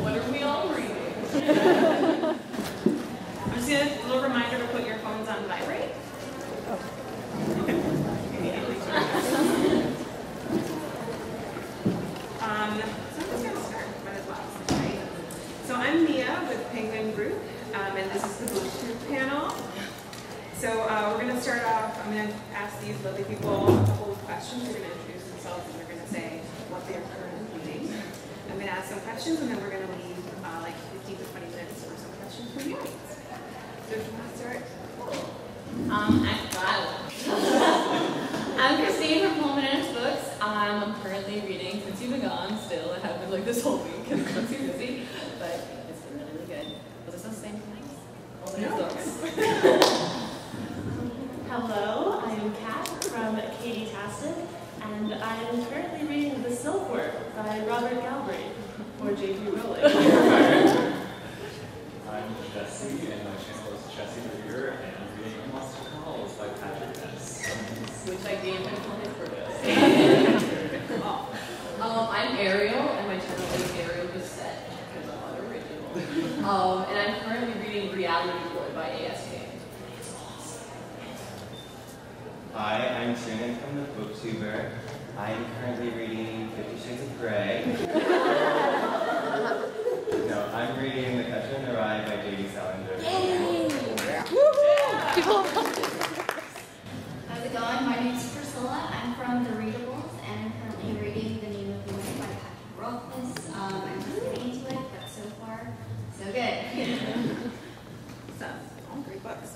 What are we all reading? I'm just going to, a little reminder to put your phones on vibrate. So I'm just going to start right as well. Right? So I'm Mia with Penguin Group, and this is the Booktube panel. So we're going to start off, I'm going to ask these lovely people a couple of questions. They're going to introduce themselves and they're going to say what they're currently reading. I'm going to ask some questions and then we're going to leave like 15 to 20 minutes for some questions from the audience. So if you want to start. I'm Christine from Pullman Books. I'm currently reading Since You've Been Gone still. I have been like this whole week because it's been too busy, but it's been really, really good. Was it still the same thing? Hello, I am Kat from Katie Taston, and I am currently reading The Silkworm by Robert Galbraith, or J.P. Rowling. I'm Jesse, and my channel is Jesse Reader, and I'm reading Monster Calls by Patrick S. Which I gave him on his birthday. I'm Ariel, and my channel is Ariel Bissett, because I'm unoriginal. And I'm currently reading Reality Boy by ASK. Hi, I'm Shannon from the Booktuber. I am currently reading 50 Shades of Grey. No, I'm reading The Catcher in the Rye by J.D. Salinger. Yay! How's it going? My name is Priscilla. I'm from The Readables, and I'm currently reading The Name of the Wind by Patrick Rothfuss. I'm just getting into it, but so far, so good. So, all great books.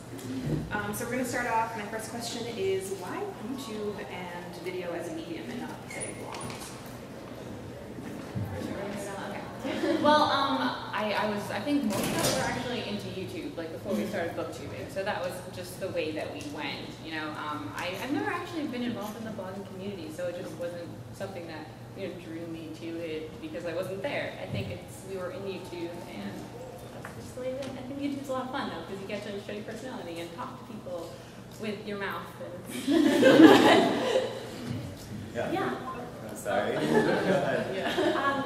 So we're going to start off. My first question is, why YouTube and video as a medium and not, say, blogs? Well, I think most of us were actually into YouTube, like before we started booktubing. So that was just the way that we went, you know. I've never actually been involved in the blogging community, so it just wasn't something that, you know, drew me to it because I wasn't there. I think we were in YouTube, and that's just the way that I think YouTube's a lot of fun, though, because you get to show your personality and talk to people with your mouth. And Yeah. Sorry.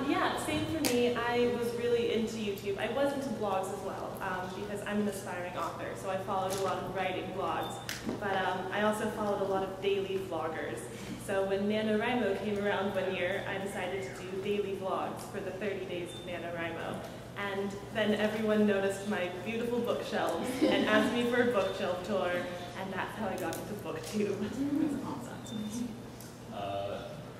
Yeah, same for me. I was really into YouTube. I was into blogs as well, because I'm an aspiring author, so I followed a lot of writing blogs. But I also followed a lot of daily vloggers. So when NaNoWriMo came around one year, I decided to do daily vlogs for the 30 days of NaNoWriMo. And then everyone noticed my beautiful bookshelves and asked me for a bookshelf tour, and that's how I got into Booktube. That's awesome.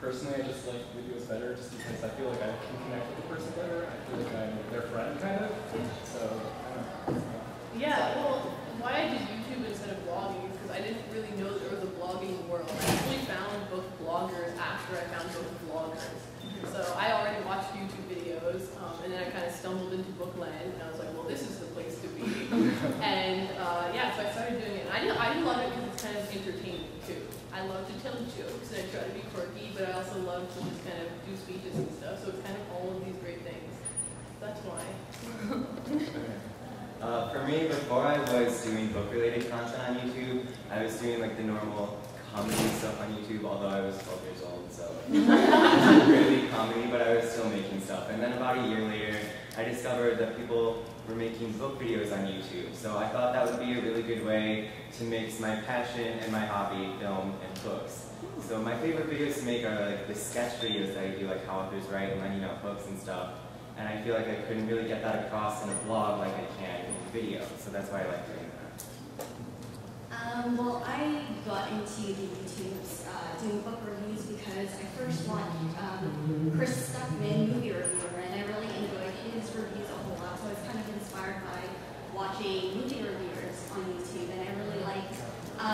Personally, I just like videos better just because I feel like I can connect with the person better. I feel like I'm their friend, kind of. So, I don't know. Yeah, well, why I did YouTube instead of blogging is because I didn't really know there was a blogging world. I actually found book bloggers after I found book vloggers. So I already watched YouTube videos, and then I kind of stumbled into Bookland, and I was like, well, this is the place to be. And yeah, so I started doing it. And I love it because it's kind of entertaining, too. I love to tell jokes, and I try to be quirky, but I also love to just kind of do speeches and stuff, so it's kind of all of these great things. That's why. For me, before I was doing book-related content on YouTube, I was doing like the normal comedy stuff on YouTube, although I was 12 years old, so it wasn't really comedy, but I was still making stuff. And then about a year later, I discovered that people were making book videos on YouTube, so I thought that would be a really good way to mix my passion and my hobby, film and books. So my favorite videos to make are like the sketch videos that I do, like how authors write and lending out books and stuff. And I feel like I couldn't really get that across in a blog like I can in video, so that's why I like doing that. Well, I got into the YouTubes doing book reviews because I first watched Chris Stuckman, movie reviewer, and I really enjoyed his reviews a whole lot. So I was kind of inspired by watching movie reviewers on YouTube, and I really liked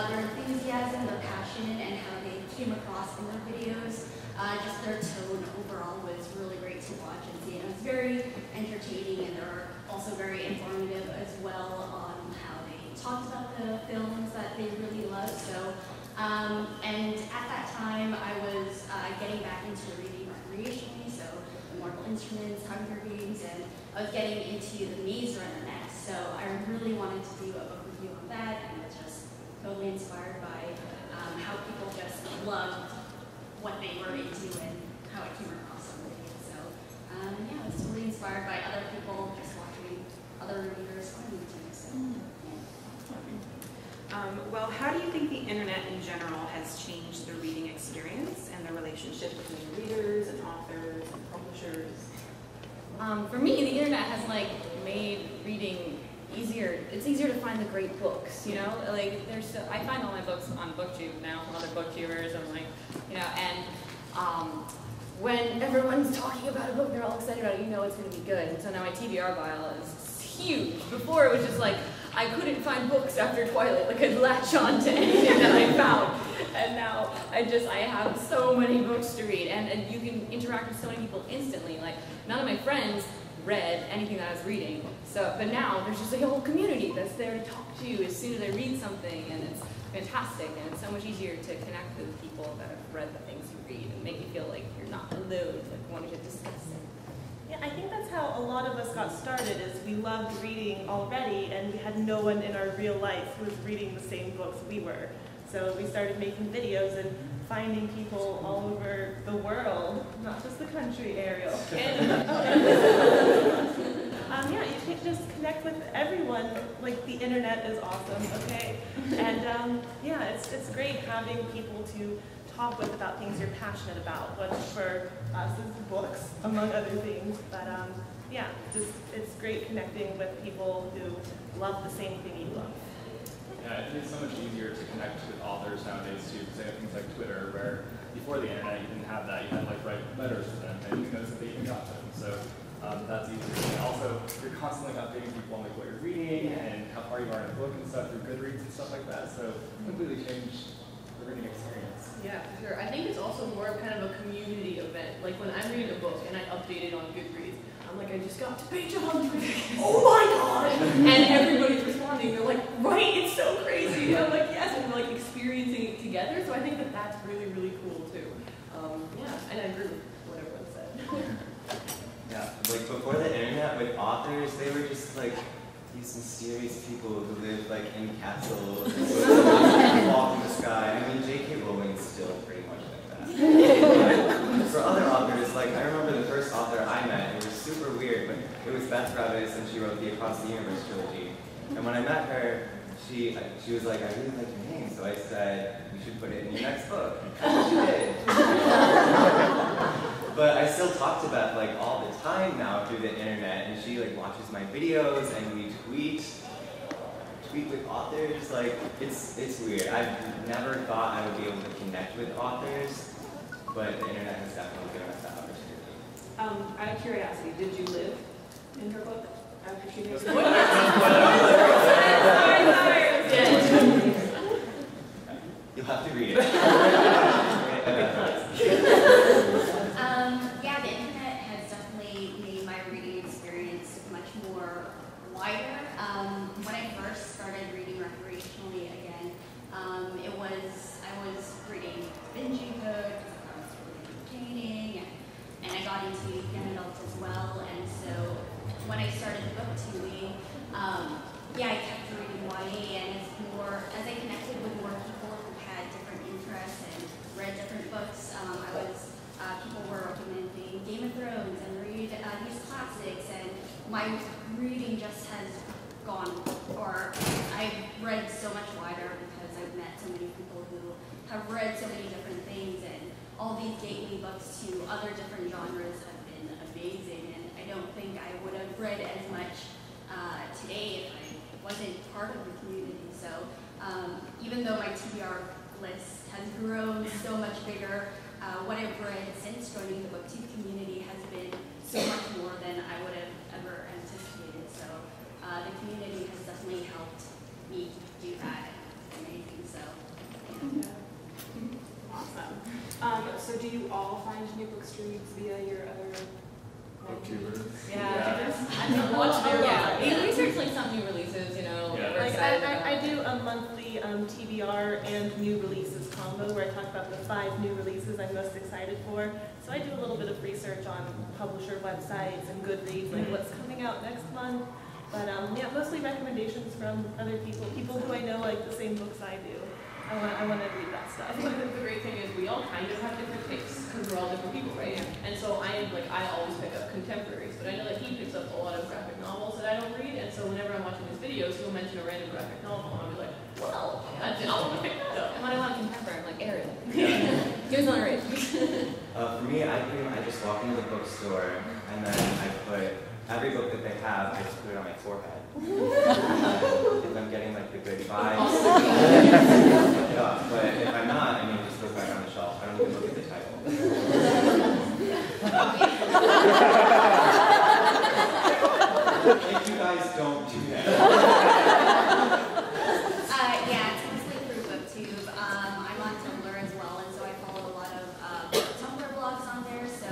their enthusiasm, their passion, and how they came across in their videos. Just their tone overall was really great to watch and see. And it was very entertaining, and they're also very informative as well on how they talked about the films that they really loved. So, and at that time, I was getting back into reading recreationally, so Immortal Instruments, Hunger Games, and I was getting into the Maze Runner next. So I really wanted to do a book review on that, and was just totally inspired by how people just loved what they were into and how it came across on the video. So yeah, I was totally inspired by other people, just watching other reviewers on YouTube. So, yeah. Well, how do you think the internet in general has changed the reading experience and the relationship between readers and authors and publishers? For me, the internet has like made reading easier. It's easier to find the great books, you know? Like I find all my books on Booktube now from other booktubers. I'm like, you know, and when everyone's talking about a book, they're all excited about it, you know it's going to be good. And so now my TBR pile is huge. Before it was just like, I couldn't find books after Twilight. Like I'd latch on to anything that I found. And now I have so many books to read. And you can interact with so many people instantly. Like none of my friends read anything that I was reading. So, but now there's just like a whole community that's there to talk to you as soon as I read something, and it's fantastic, and it's so much easier to connect with people that have read the things you read and make you feel like you're not alone, like wanting to discuss it. Yeah, I think that's how a lot of us got started, is we loved reading already, and we had no one in our real life who was reading the same books we were. So we started making videos and finding people all over the world, not just the country, Ariel. And, yeah, you can just connect with everyone. Like, the internet is awesome, okay? And yeah, it's great having people to talk with about things you're passionate about, which for us is books, among other things. But yeah, it's great connecting with people who love the same thing you love. Yeah, I think it's so much easier to connect with authors nowadays too, because they have things like Twitter, where before the internet you didn't have that. You had to like write letters to them, and who knows if they even got them. So that's easier. And also, you're constantly updating people on like what you're reading and how far you are in a book and stuff through Goodreads and stuff like that. So it completely changed the reading experience. Yeah, for sure. I think it's also more of kind of a community event. Like when I'm reading a book and I update it on Goodreads, I'm like, I just got to page 100. Oh my god! And everybody's responding. They're like, right? It's so crazy. And I'm like, yes, and we're like experiencing it together. So I think that that's really, really cool too. Yeah, and I agree with what everyone said. Yeah, like before the internet, with authors, they were just like these mysterious people who lived like in castles and walk in the sky. I mean, J.K. Rowling's still pretty much like that. For other authors, like I remember the first author I met, it was super weird, but it was Beth Revis, and she wrote the Across the Universe trilogy. And when I met her, she was like, I really like your name, so I said, you should put it in your next book. And she did. But I still talk to Beth like all the time now through the internet, and she like watches my videos, and we tweet with authors. Like it's weird. I've never thought I would be able to connect with authors, but the internet has definitely given us that opportunity. Out of curiosity, did you live in her book after she made You'll have to read it. Yeah, the internet has definitely made my reading experience much more wider. When I first started reading recreationally again, I was reading binging books, I was really entertaining, and I got into young adults as well. And so when I started booktubing, yeah, I kept reading YA, and as I connected with more people who had different interests and read different books, people were recommending Game of Thrones and read these classics, and my reading just has gone, or I've read so much wider because I've met so many people who have read so many different things, and all these gateway books to other different genres have been amazing, and I don't think I would have read as much today if I wasn't part of the community. So even though my TBR list has grown so much bigger, what I've read since joining the Booktube community has been so much more than I would have ever anticipated. So the community has definitely helped me do that. It's amazing. So yeah. Awesome. So do you all find new books to read via your other Booktubers. Yeah. I don't watch very Yeah. We research like some new releases, you know. Yeah. we're Like excited about. I do a monthly TBR and new releases combo where I talk about the 5 new releases I'm most excited for. So I do a little bit of research on publisher websites and Goodreads, like what's coming out next month. But yeah, mostly recommendations from other people who I know like the same books I do. I want to read that I stuff. think the great thing is we all kind of have different tastes because we're all different people, right? And so I always pick up contemporaries, but I know that he picks up a lot of graphic novels that I don't read, and so whenever I'm watching his videos, he'll mention a random graphic novel, and I'll be like, well, I want to pick that up. And when I want a contemporary, I'm like, Ariel. Here's one right. For me, I just walk into the bookstore and then I put every book that they have, I just put it on my forehead. If I'm getting like the good vibes, yeah, but if I'm not, I mean, it just goes back on the shelf. I don't even look at the title. If you guys don't do that. Yeah, it's mostly through Booktube. I'm on Tumblr as well, and so I follow a lot of Tumblr blogs on there. So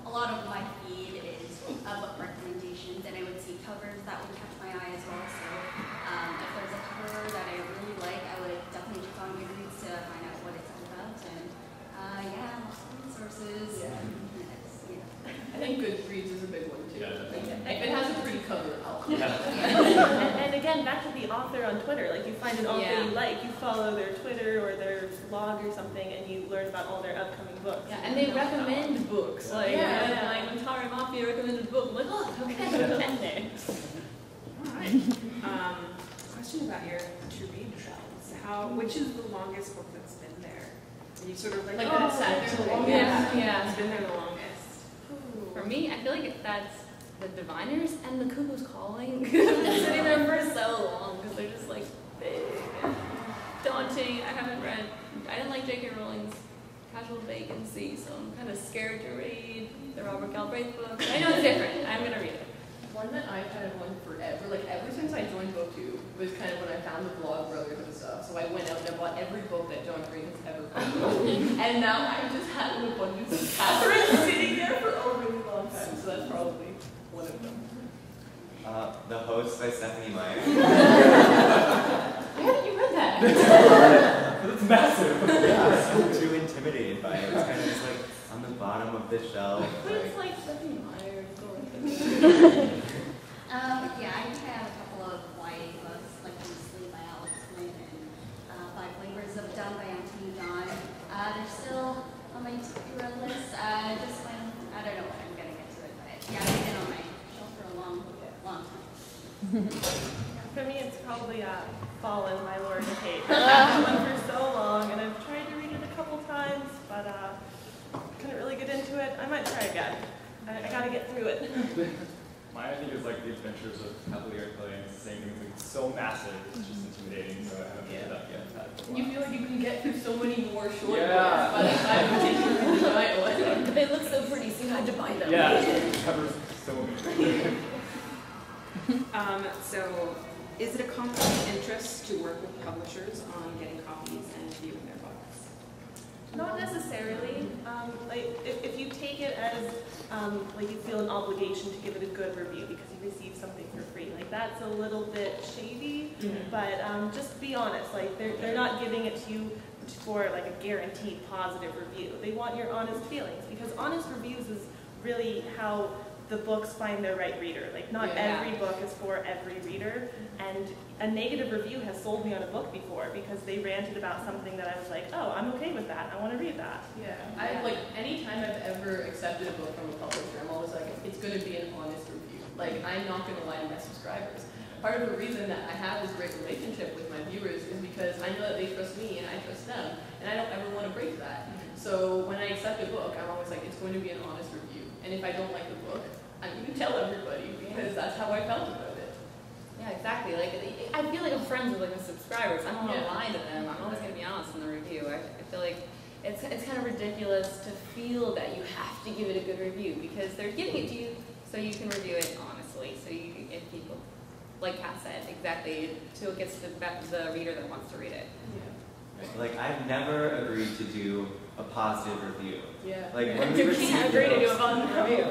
a lot of my feed is book recommendations, and I would see covers that would catch my eye as well. So if there's a cover that I really like, I would definitely check on Goodreads to find out what it's all about. And yeah, resources. Yeah. Yeah. I think Goodreads is a big one too. Yeah, If it has a pretty cover, I'll come. And again, back to the author on Twitter. Like you find an author Yeah. you like, you follow their Twitter or their blog or something, and you learn about all their upcoming books. Yeah, and they recommend books. Like, Yeah. like when Tari Mafia recommended a book, I'm like, oh, okay, and there. All right. Question about your to read shelves. Which is the longest book that's been there? And you sort of like, Like that it's sat there the longest? Yeah. It's been there the longest. For me, I feel like that's the Diviners and the Cuckoo's Calling. They've been sitting there for so long because they're just like big and daunting. I didn't like J.K. Rowling's Casual Vacancy, so I'm kind of scared to read the Robert Galbraith book. I know it's different. I'm going to read it. One that I've had one forever, like ever since I joined Booktube, was kind of when I found the Vlog Brothers and stuff. So I went out and I bought every book that John Green has ever written. And now I just have an abundance of Catherine sitting there for a really long time. So that's probably one of them. The Host by Stephanie Meyer. Why haven't you read that? It's massive. Yeah, I'm too intimidated by it. It's kind of just like on the bottom of the shelf. But it's like Stephanie Meyer. Yeah, I think I have a couple of YA books, like Sleep by Alex Flynn and 5 Flavors of Dumb by Anthony Don. They're still on my to-read list. Just when, I don't know when I'm going to get to it, but yeah, they've been on my shelf for a long time. For me, it's probably Fallen by Laura Kate. I've had that one for so long, and I've tried to read it a couple times, but couldn't really get into it. I might try again. I gotta get through it. Mine, I think, is like the Adventures of Cavalier Clay. It's the same thing. It's like so massive, it's just intimidating. So I haven't picked it up yet. You feel like you can get through so many more short Yeah. books by the time you get through the giant one. They look so pretty, so you had to buy them. Yeah, it covers so many. So is it a conflict of interest to work with publishers on getting copies and viewing their books? Not necessarily. Like if you take it as like you feel an obligation to give it a good review because you receive something for free, like that's a little bit shady. But just be honest. Like they're not giving it to you for like a guaranteed positive review. They want your honest feelings because honest reviews is really how the books find their right reader. Like not every book is for every reader, and a negative review has sold me on a book before because they ranted about something that I was like, oh, I'm okay with that. I want to read that. Yeah, I like anytime I've ever accepted a book from a publisher, I'm always like, it's going to be an honest review. Like I'm not going to lie to my subscribers. Part of the reason that I have this great relationship with my viewers is because I know that they trust me and I trust them, and I don't ever want to break that. So when I accept a book, I'm always like, it's going to be an honest review. And if I don't like the book, I'm going to tell everybody because that's how I felt about it. Yeah, exactly. Like, I feel like I'm friends with like my subscribers. I don't want to lie to them. I'm always going to be honest in the review. I feel like it's kind of ridiculous to feel that you have to give it a good review because they're giving it to you so you can review it honestly. So you get people, like Kat said, exactly, so it gets the reader that wants to read it. Yeah. Like, I've never agreed to do a positive review. Yeah. Like, when you can't agree to do a positive review.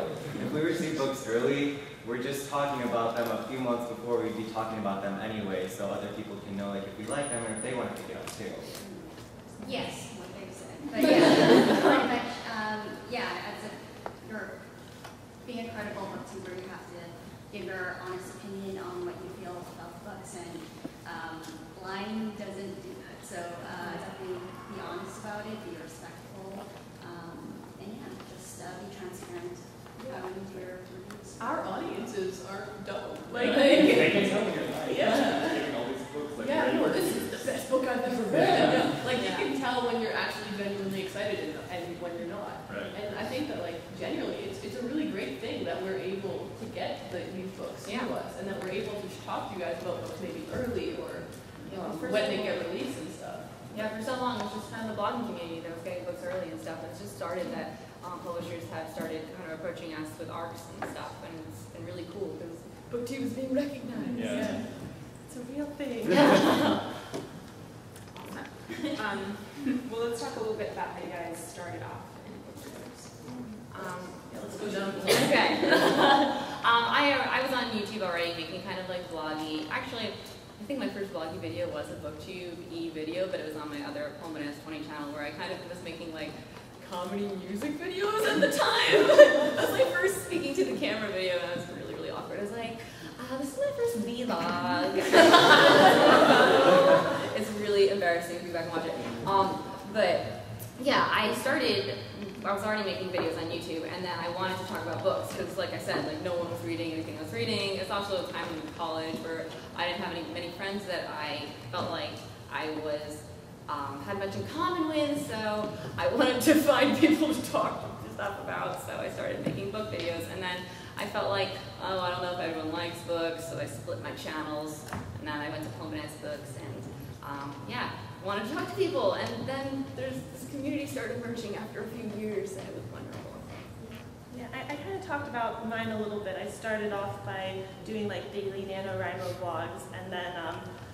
If we receive books early, we're just talking about them a few months before we'd be talking about them anyway, so other people can know like if we like them or if they want to pick it up too. Yes, what they said. But yeah, pretty much, you're being a credible booktuber, you have to give your honest opinion on what you feel about the books, and lying doesn't do that. So definitely be honest about it, be respectful, and yeah, just be transparent with your reviews. Our audiences are dope. Like, they can tell when you're lying. Yeah. Giving all these books, like, yeah, no, this is the best book I've ever read. Like, Yeah. you can tell when you're actually genuinely excited and when you're not. Right. And I think that, like, generally, it's a really great thing that we're able to get these books to us, and that we're able to talk to you guys about books maybe early or when they get released and stuff. Yeah, for so long it was just kind of the blogging community that was getting books early and stuff. It's just started that publishers have started kind of approaching us with arcs and stuff, and it's been really cool because Booktube is being recognized. Yeah. It's a real thing. Well, let's talk a little bit about how you guys started off in booktubers. Let's go down. Okay. I was on YouTube already making kind of like vloggy. Actually, I think my first vloggy video was a Booktube video, but it was on my other Home 20 channel where I kind of was making like comedy music videos at the time. That was my first speaking to the camera video, and I was really, really awkward. I was like, this is my first vlog. It's really embarrassing if you go back and watch it. But yeah, I was already making videos on YouTube, and then I wanted to talk about books, because like I said, like no one was reading anything I was reading. It's also a time in college where I didn't have many friends that I felt like I was had much in common with, so I wanted to find people to talk to stuff about, so I started making book videos, and then I felt like, oh, I don't know if everyone likes books, so I split my channels, and then I went to Home Books, and yeah, wanted to talk to people, and then this community started emerging after a few years, and it was wonderful. Yeah, I kind of talked about mine a little bit. I started off by doing like daily NaNoWriMo vlogs, and then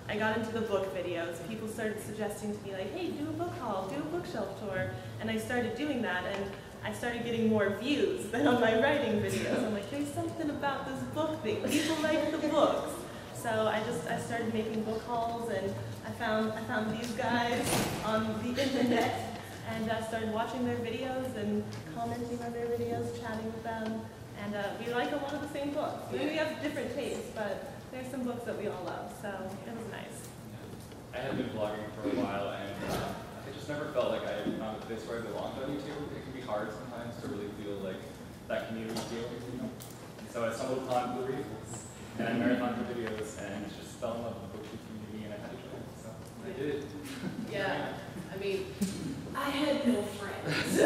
I got into the book videos. People started suggesting to me like, hey, do a book haul, do a bookshelf tour, and I started doing that, and I started getting more views than on my writing videos. I'm like, there's something about this book thing. People like the books. So I started making book hauls, and I found these guys on the internet, and started watching their videos and commenting on their videos, chatting with them, and we like a lot of the same books. Maybe we have different tastes, but there's some books that we all love, so it was nice. I had been blogging for a while, and I just never felt like I had found a place where I belonged on YouTube. It can be hard sometimes to really feel like that community feel, you know? And so I stumbled upon Goodreads, and I marathoned the videos, and just fell in love with the Booktube community, and I had to join it, so I did it. Yeah, I mean, I had no friends.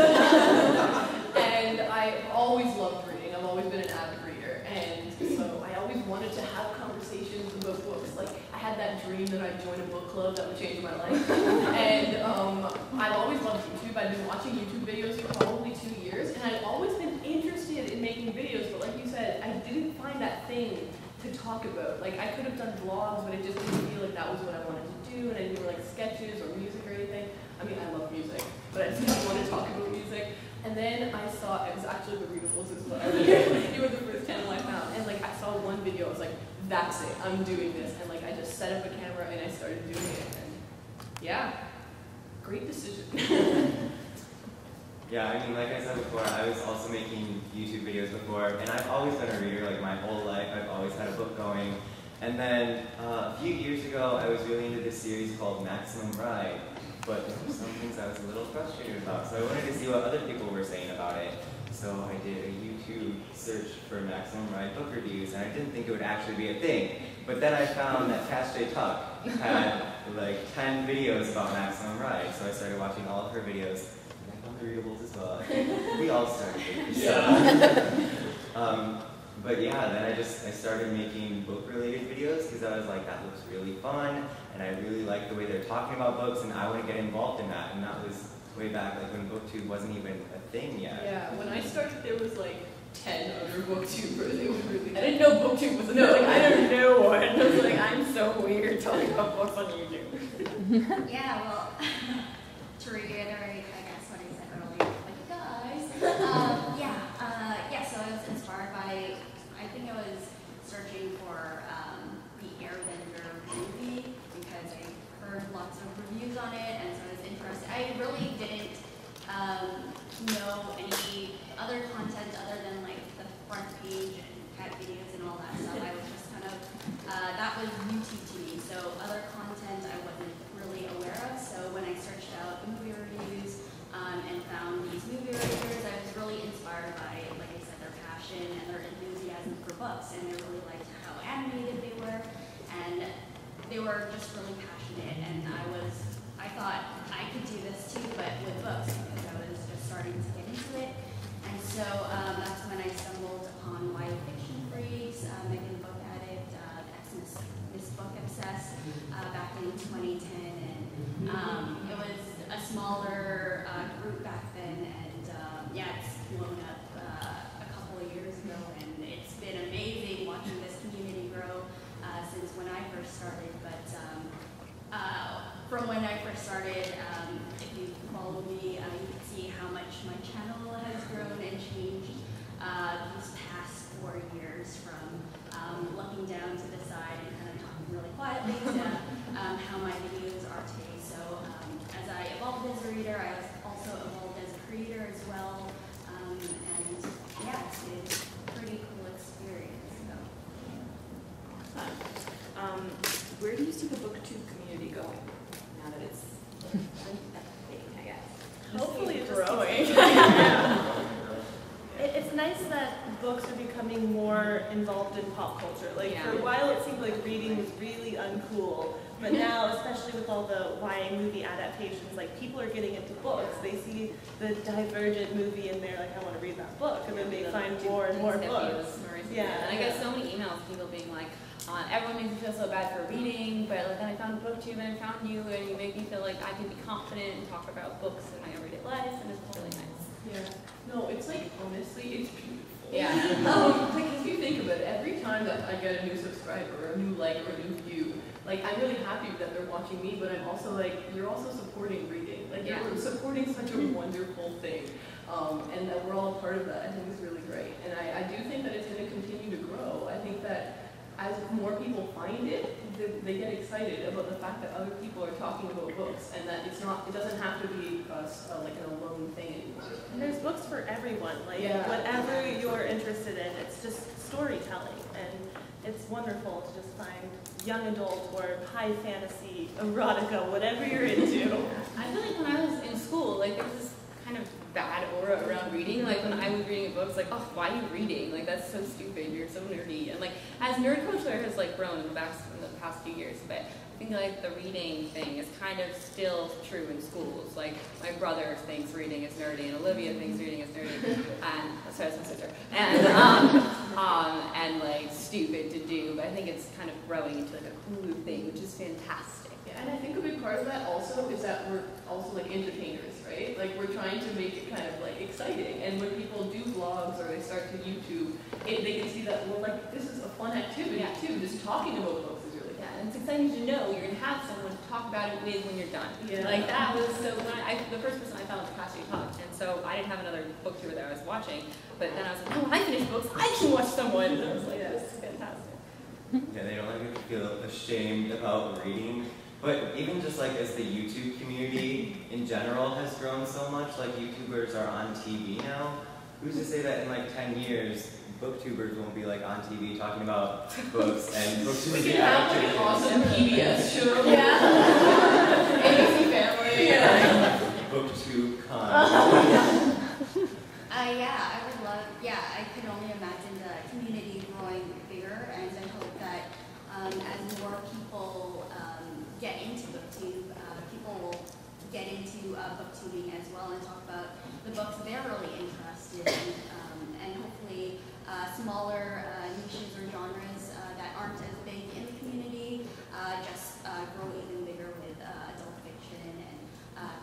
And I always loved reading. I've always been an avid reader. And so I always wanted to have conversations about books. Like, I had that dream that I'd join a book club that would change my life. And I've always loved YouTube. I've been watching YouTube videos for probably 2 years. And I've always been interested in making videos. But like you said, I didn't find that thing to talk about. Like, I could have done vlogs, but it just didn't feel like that was what I wanted to do. And I didn't do like sketches or music or anything. I mean, I love music, but I just didn't want to talk about music. And then I saw, it was actually the Readables as well. You were the first channel I found. And like, I saw one video, I was like, that's it, I'm doing this. And like, I just set up a camera and I started doing it. And yeah, great decision. Yeah, I mean, like I said before, I was also making YouTube videos before, and I've always been a reader, like my whole life. I've always had a book going. And then a few years ago, I was really into this series called Maximum Ride. But there were some things I was a little frustrated about, so I wanted to see what other people were saying about it. So I did a YouTube search for Maximum Ride book reviews, and I didn't think it would actually be a thing. But then I found that Cash J Tuck had like 10 videos about Maximum Ride, so I started watching all of her videos. And I found the Readables as well. I think we all started. Yeah. But yeah, then I started making book-related videos because I was like, that looks really fun, and I really like the way they're talking about books, and I want to get involved in that. And that was way back, like when Booktube wasn't even a thing yet. Yeah, when I started, there was like 10 other booktubers. It was really. I didn't know Booktube was a thing. Like, I don't know one. I was like, I'm so weird talking about books on YouTube. Yeah, well, to reiterate, I guess what I said earlier, like guys. So I was inspired by, I think I was searching for the Airbender movie because I heard lots of reviews on it, and so I was interested. I really didn't know any other content other than like the front page and cat videos and all that stuff. I was just kind of, that was YouTube to me, so other content I wasn't really aware of. So when I searched out movie reviews and found these movie reviewers, I was really inspired by, like I said, their passion and their enthusiasm for books, and I really liked how animated they were, and they were just really passionate, and I thought I could do this too, but with books, because I was just starting to get into it. And so that's when I stumbled upon YA Fiction Freaks, Megan Book Addict, Miss Book Obsessed back in 2010. And it was a smaller group back then, and it's blown up a couple of years ago. And it's been amazing watching this community grow since when I first started. But from when I first started, if you follow me, you can see how much my channel has grown and changed these past 4 years, from looking down to the side and kind of talking really quietly to how my videos are today. So as I evolved as a reader, I also evolved as a creator as well. And yeah, it's been a pretty cool experience. So. Where do you see the Booktube community going now that it's big, I guess? Hopefully it's growing. It's nice that books are becoming more involved in pop culture. Like for a while it seemed like reading was really uncool, but now, especially with all the YA movie adaptations, like people are getting into books. They see the Divergent movie and they're like, I want to read that book, and then they find more and more books. Yeah, and I get so many emails, people being like, everyone makes me feel so bad for reading, but like, then I found Booktube and I found you, and you make me feel like I can be confident and talk about books in my everyday life, and it's really nice. Yeah. No, it's like, honestly, it's beautiful. Yeah. Like, if you think about it, every time that I get a new subscriber, or a new like, or a new view, like, I'm really happy that they're watching me, but I'm also like, you're also supporting reading. Like, you're supporting such a wonderful thing. And that we're all a part of that, I think is really great. And I do think that it's going to continue to grow. I think that as more people find it, they get excited about the fact that other people are talking about books, and that it doesn't have to be like an alone thing anymore. And there's books for everyone, like whatever you're interested in. It's just storytelling, and it's wonderful to just find young adult or high fantasy, erotica, whatever you're into. I feel like when I was in school, like there was this kind of bad aura around reading. Like when I was reading a book, it's like, oh, why are you reading? Like that's so stupid. You're so nerdy. And like as nerd culture has like grown in the past few years, but I think like the reading thing is kind of still true in schools. Like my brother thinks reading is nerdy, and Olivia thinks reading is nerdy, and sorry, that's my sister, and like stupid to do. But I think it's kind of growing into like a cool thing, which is fantastic. And I think a big part of that also is that we're also like entertainers, right? Like we're trying to make it kind of like exciting. And when people do vlogs or they start to YouTube, they can see that we're like, this is a fun activity too. Just talking about books is really fun. And it's exciting to know you're gonna have someone to talk about it with when you're done. Yeah. Like that was so when the first person I found was Cassidy Talked, and so I didn't have another booktuber that I was watching. But then I was like, oh, when I finish books, I can watch someone. And I was like, this is fantastic. Yeah, they don't want you to feel ashamed about reading. But even just like as the YouTube community in general has grown so much, like YouTubers are on TV now, who's to say that in like 10 years, booktubers won't be like on TV talking about books and booktubers. We can have like an awesome PBS show. ABC Family. Booktube con. I would love, I can only imagine the community growing bigger, and I hope that as more people get into booktube, people will get into booktubing as well and talk about the books they're really interested in, and hopefully smaller niches or genres that aren't as big in the community just grow even bigger with adult fiction and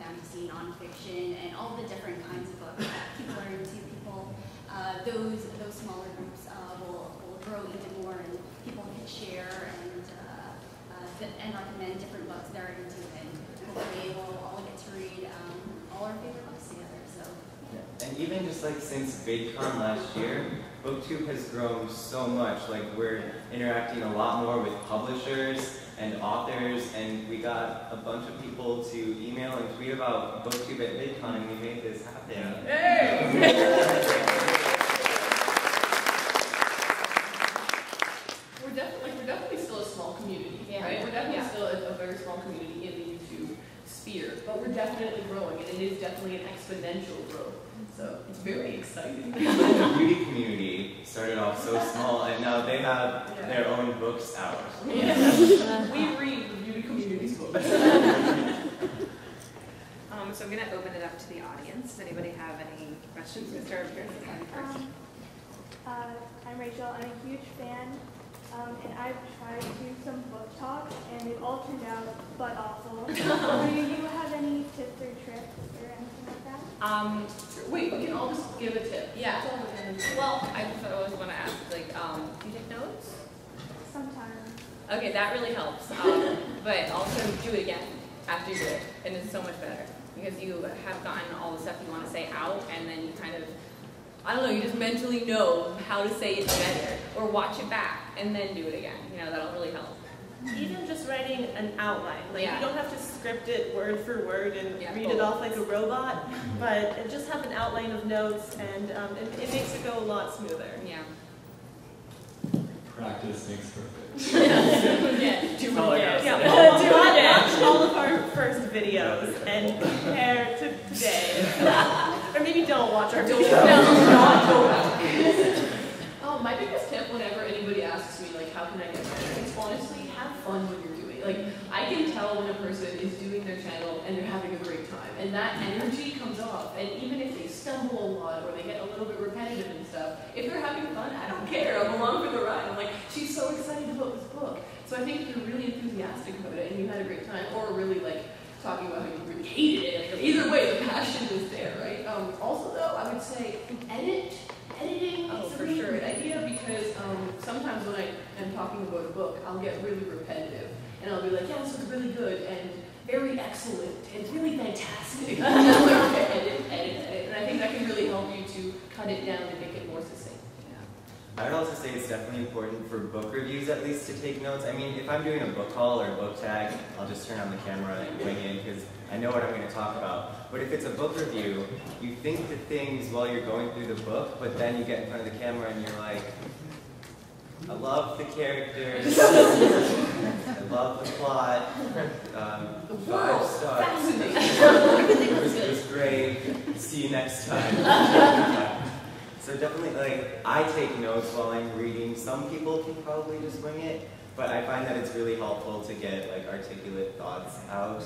fantasy, nonfiction, and all the different kinds of books that people are into. Those smaller groups will grow even more, and people can share and recommend different books they're into, and hopefully we'll all get to read all our favorite books together. So. Yeah. And even just like since VidCon last year, Booktube has grown so much. Like we're interacting a lot more with publishers and authors, and we got a bunch of people to email and tweet about Booktube at VidCon, and we made this happen. Hey! We're definitely still a small community, right? We're definitely still a very small community in the YouTube sphere, but we're definitely growing, and it is definitely an exponential growth. So it's very exciting. The beauty community started off so small, and now they have their own books out. Yeah. We read the beauty community's books. So I'm going to open it up to the audience. Does anybody have any questions? We'll start here. I'm Rachel. I'm a huge fan, and I've tried to do some book talks, and they've all turned out butt awful. Do you have any tips or tricks or anything like that? Wait, we can all just give a tip. Yeah. Well, I always want to ask, like, do you take notes? Sometimes. Okay, that really helps. But also do it again after you do it, and it's so much better because you have gotten all the stuff you want to say out, and then you kind of, I don't know, you just mentally know how to say it better, or watch it back and then do it again. You know, that'll really help. Even just writing an outline, like you don't have to script it word for word and read it off like a robot, but just have an outline of notes, and it makes it go a lot smoother. Yeah. Practice makes perfect. Do it watch all of our first videos and compare to today. Or maybe don't watch our videos. My biggest tip whenever anybody asks me, like, how can I get better, is honestly, have fun when you're doing it. Like, I can tell when a person is doing their channel and they're having a great time, and that energy comes off, and even if they stumble a lot or they get a little bit repetitive and stuff, if they're having fun, I don't care, I'm along for the ride. I'm like, she's so excited about this book. So I think if you're really enthusiastic about it and you had a great time, or really, like, talking about how you really hated it, either way, the passion is there, right? Also, though, I would say editing is a really good idea, because sometimes when I am talking about a book, I'll get really repetitive, and I'll be like, yeah, this looks really good, and very excellent, and really fantastic. And I'm like, okay, edit. And I think that can really help you to cut it down and make it more succinct. I would also say it's definitely important for book reviews at least to take notes. I mean, if I'm doing a book haul or a book tag, I'll just turn on the camera and wing in because I know what I'm going to talk about. But if it's a book review, you think the things while you're going through the book, but then you get in front of the camera and you're like, I love the characters, I love the plot, 5 stars, it was great, see you next time. So definitely, like, I take notes while I'm reading. Some people can probably just wing it, but I find that it's really helpful to get, like, articulate thoughts out,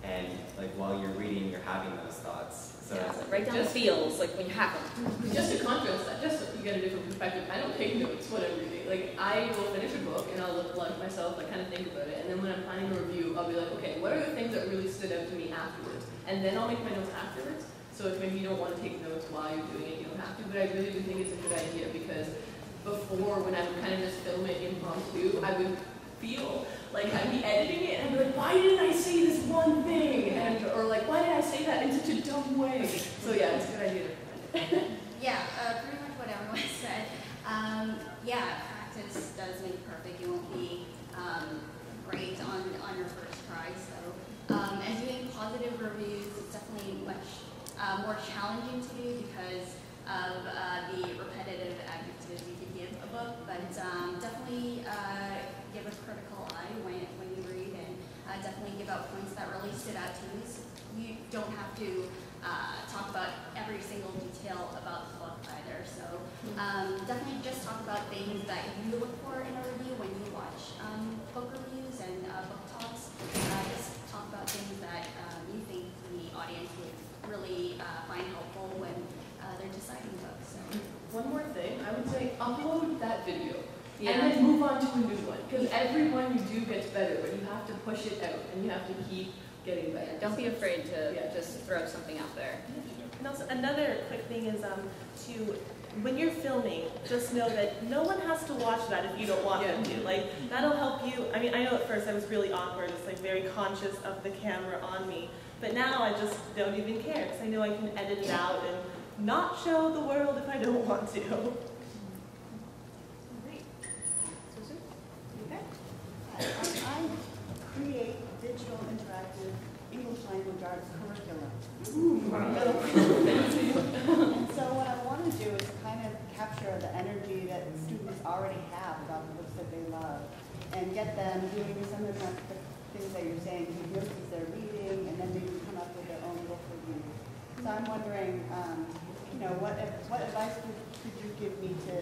and, like, while you're reading, you're having those thoughts. So write down the feels, like, when you have them. Just to contrast that, just so you get a different perspective, I don't take notes when I'm reading. Like, I will finish a book, and I'll look like myself, like, kind of think about it, and then when I'm planning a review, I'll be like, okay, what are the things that really stood out to me afterwards? And then I'll make my notes afterwards. So if maybe you don't want to take notes while you're doing it, you don't have to, but I really do think it's a good idea, because before, when I would kind of just film it impromptu, I would feel like I'd be editing it and I'd be like, why didn't I say this one thing? And, or like, why did I say that in such a dumb way? So yeah, it's a good idea. Yeah, pretty much what everyone said. Yeah, practice does make perfect. You won't be great on your first try. So, and doing positive reviews is definitely much more challenging to do because of the repetitive adjectives you can give a book, but definitely give a critical eye when you read, and definitely give out points that really stood out to you. So you don't have to talk about every single detail about the book either. So definitely just talk about things that you look for in a review when you watch book reviews and book talks. Just talk about things that you think the audience would really find helpful when they're deciding books. So. One more thing, I would say and then move on to a new one. Because every one you do gets better, but you have to push it out and you have to keep getting better. Don't be afraid to just throw something out there. And also another quick thing is when you're filming, just know that no one has to watch that if you don't want them to. Like, that'll help you. I mean, I know at first I was really awkward, just like very conscious of the camera on me. But now I just don't even care, because I know I can edit it out and not show the world if I don't want to. I create digital interactive English language arts curriculum. And so what I want to do is kind of capture the energy that students already have about the books that they love and get them doing some of the things that you're saying, videos they're reading, and then maybe come up with their own book review. So I'm wondering, what advice could you give me to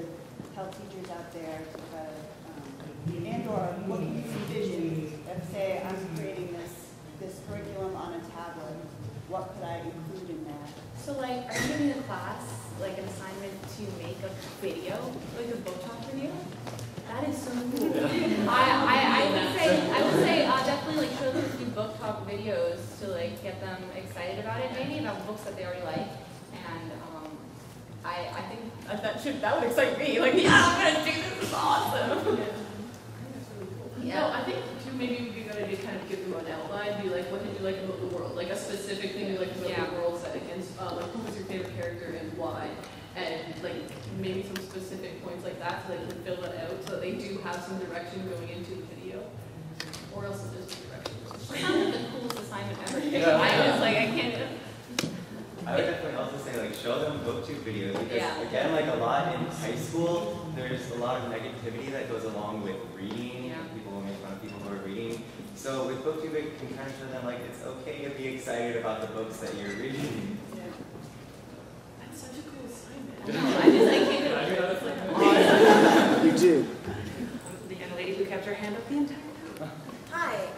help teachers out there and/or what do you envision if, say, I'm creating this curriculum on a tablet? What could I include in that? So, like, are you giving a class, like, an assignment to make a video, like a book talk video? That is so cool. I would say definitely, like, show them a few book talk videos to, like, get them excited about it, maybe about books that they already like. And I think that would excite me. Like, yeah, I'm gonna do this. Is awesome. Yeah. No, I think too maybe it would be a good idea to kind of give them an outline, be like, what did you like about the world? Like a specific thing you like about the world set against, like who was your favorite character and why? And like maybe some specific points like that so they can fill it out so that they do have some direction going into the video. Or else it is direction. It sounds like the coolest assignment ever. Yeah. I can't. I would definitely also say, like, show them Booktube videos because, again, like a lot in high school, there's a lot of negativity that goes along with reading. Yeah. People will make fun of people who are reading. So with Booktube, it can kind of show them, like, it's okay to be excited about the books that you're reading. Yeah. That's such a cool assignment. You do. The young lady who kept her hand up the entire time. Hi,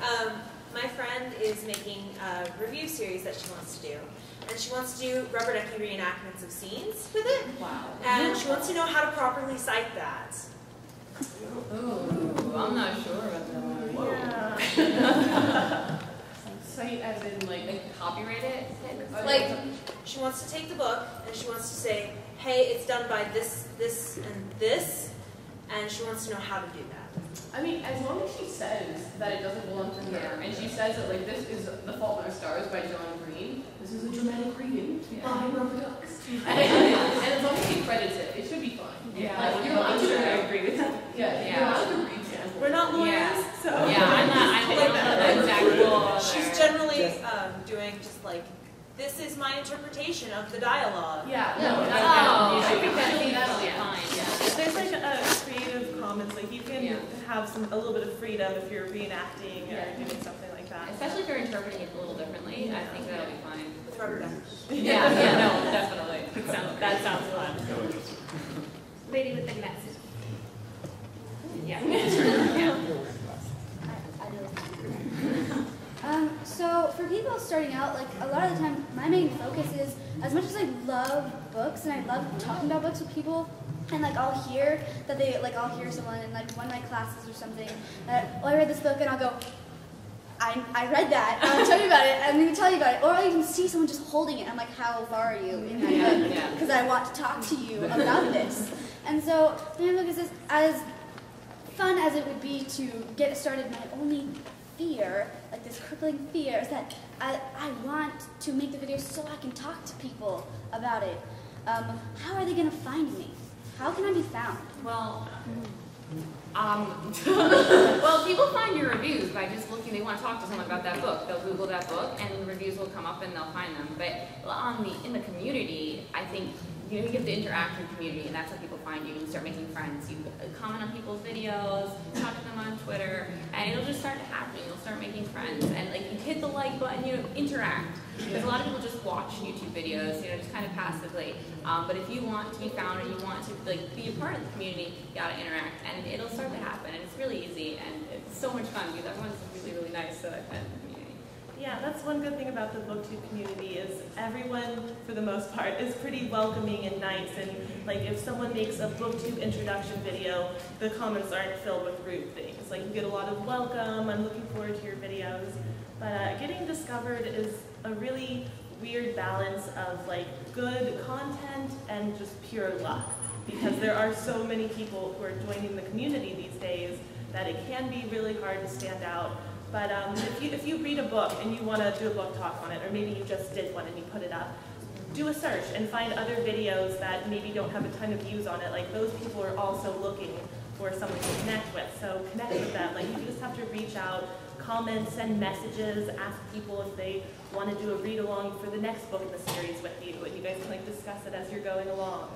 my friend is making a review series that she wants to do. And she wants to do rubber ducky reenactments of scenes with it. Wow. And she wants to know how to properly cite that. Ooh, I'm not sure about that one. Whoa. Cite as in like copyright it? Like, she wants to take the book and she wants to say, hey, it's done by this, this, and this. And she wants to know how to do that. I mean, as long as she says that it doesn't belong to her, and she says that like this is The Fault in Our Stars by John Green. This is a dramatic reading by Rubber Ducks. And as long as she credits it, it should be fine. Yeah. Like, you're allowed to I agree with that. you're allowed to read samples. We're not lawyers, so. I'm not the exact law. She's generally doing just like, this is my interpretation of the dialogue. Yeah. That'll be fine. If there's like a Creative Commons, like you can have a little bit of freedom if you're reenacting or doing something like that. Especially if you're interpreting it a little differently, I think that'll be fine. With rubber ducks. No, definitely. That sounds fun. Lady with the message. So for people starting out, like a lot of the time, my main focus is, as much as I love books and I love talking about books with people, and like I'll hear that I'll hear someone in like one of my classes or something that, I read this book, and I'll go, I read that, and I'll tell you about it, I'm going to tell you about it. Or I'll even see someone just holding it, and I'm like, how far are you in that book? Because I want to talk to you about this. And so my main focus is, as fun as it would be to get started, my only fear, like this crippling fear, is that I want to make the video so I can talk to people about it. How are they going to find me? How can I be found? Well, people find your reviews by just looking. They want to talk to someone about that book. They'll Google that book, and the reviews will come up, and they'll find them. But in the community, I think you get the interaction community, and that's how people find you. You start making friends. You comment on people's videos, talk to them on Twitter, and it'll just start to happen. You'll start making friends, and like you hit the like button, interact. Because a lot of people just watch YouTube videos, just kind of passively. But if you want to be found and you want to be a part of the community, you gotta interact, and it'll start to happen. And it's really easy, and it's so much fun because everyone's really, really nice that I've met in the community. Yeah, that's one good thing about the Booktube community is everyone, for the most part, is pretty welcoming and nice. And like if someone makes a Booktube introduction video, the comments aren't filled with rude things. Like you get a lot of welcome, I'm looking forward to your videos. But getting discovered is a really weird balance of like good content and just pure luck. Because there are so many people who are joining the community these days that it can be really hard to stand out. But if you read a book and you want to do a book talk on it, or maybe you just did one and you put it up, do a search and find other videos that maybe don't have a ton of views on it. Like those people are also looking for someone to connect with. So connect with them. Like you just have to reach out, comment, send messages, ask people if they want to do a read along for the next book in the series with you, and you guys can like discuss it as you're going along.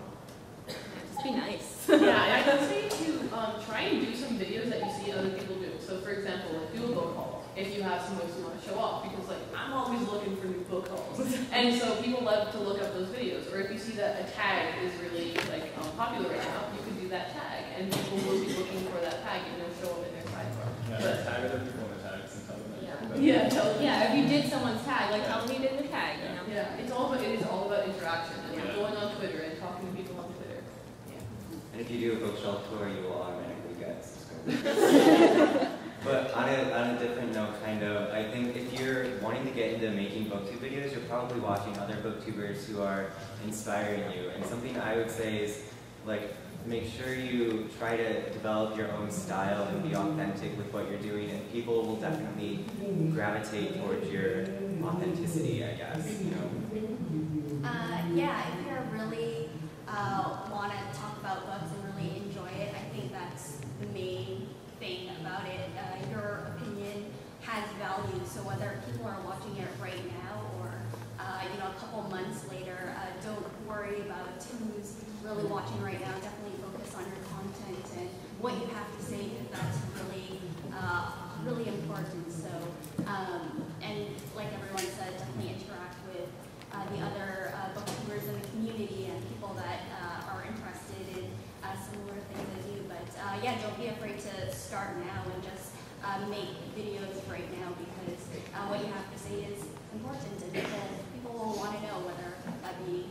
Just be nice. Yeah, I would say to try and do some videos that you see other people do. So for example, like do a book haul if you have some books you want to show off, because like I'm always looking for new book hauls. And so people love to look up those videos. Or if you see that a tag is really like popular right now, you could do that tag, and people will be looking for that tag and it'll show up in their sidebar. Yeah, But tag other people in the tags and tell them that. yeah, tell them. Yeah, if you did someone's tag, like tell them you did the tag, you know? Yeah, it is all about interaction and like going on Twitter and talking to people on Twitter. Yeah. And if you do a bookshelf tour, you will automatically get subscribers. But on a different note, kind of, I think if you're wanting to get into making booktube videos, you're probably watching other booktubers who are inspiring you. And something I would say is, like, make sure you try to develop your own style and be authentic with what you're doing, and people will definitely gravitate towards your authenticity, I guess, you know? Yeah, if you really want to talk about books and really enjoy it, I think that's the main thing about it. Your opinion has value, so whether people are watching it right now or you know, a couple months later, don't worry about who's really watching right now. Definitely focus on your content and what you have to say, because that's really really important. So and like everyone said, definitely interact with the other booktubers in the community and people that are interested in similar things as you. But yeah, don't be afraid to start now and just make videos right now, because what you have to say is important, and people will want to know, whether that be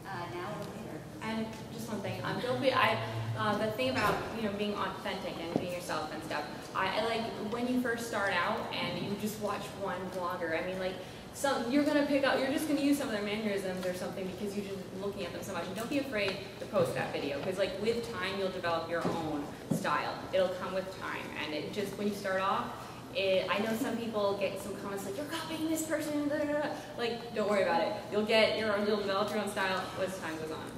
now or later. And just one thing, don't be, the thing about, you know, being authentic and being yourself and stuff, I like when you first start out and you just watch one blogger, I mean, like, you're gonna pick up, you're just gonna use some of their mannerisms or something because you're just looking at them so much. And don't be afraid to post that video, because like with time you'll develop your own style. It'll come with time, and it just, when you start off, I know some people get some comments like, you're copying this person, da, da, da. Like, don't worry about it. You'll develop your own style as time goes on.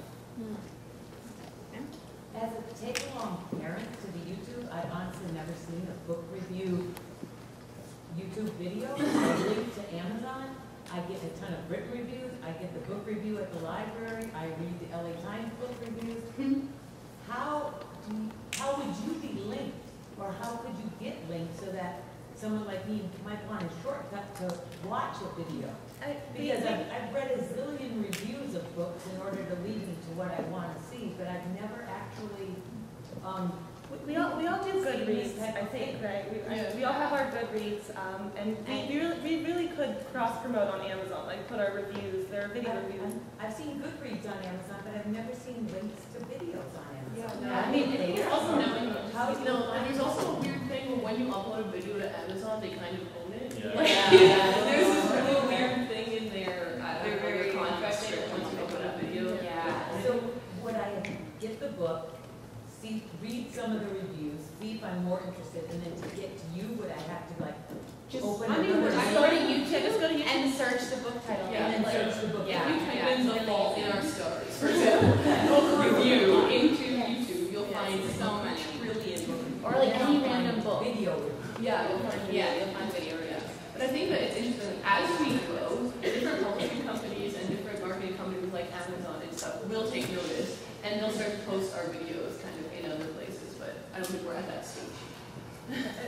As a take-along parent to the YouTube, I've honestly never seen a book review YouTube video. I link to Amazon. I get a ton of written reviews. I get the book review at the library. I read the LA Times book reviews. How would you be linked, or how could you get linked so that someone like me might want a shortcut to watch a video? Because I've read a zillion reviews of books in order to lead me to what I want to see, but I've never actually. We all do Goodreads, I think, right? We all have our Goodreads, and we really could cross-promote on Amazon, like put our reviews, there are video reviews. I've seen Goodreads on Amazon, but I've never seen links to videos on Amazon. Yeah, I mean, it's also knowing and there's also a weird thing when you upload a video to Amazon, they kind of own it. Yeah. Like, there's this really weird thing in their contract once you upload a video. Yeah. So would I get the book, read some of the reviews, see if I'm more interested, and then to get to you, would I have to like open just go to YouTube and search the book title. Yeah, and then search the book. If you type in the fault in our stars, for example, book review into YouTube, you'll find so many trillion books. Or like any random book. Video review. Yeah, you'll find video. Yeah. But I think that it's interesting, as we grow, different publishing companies and different marketing companies like Amazon and stuff will take notice, and they'll start to post our videos kind of in other places, but I don't think we're at that stage.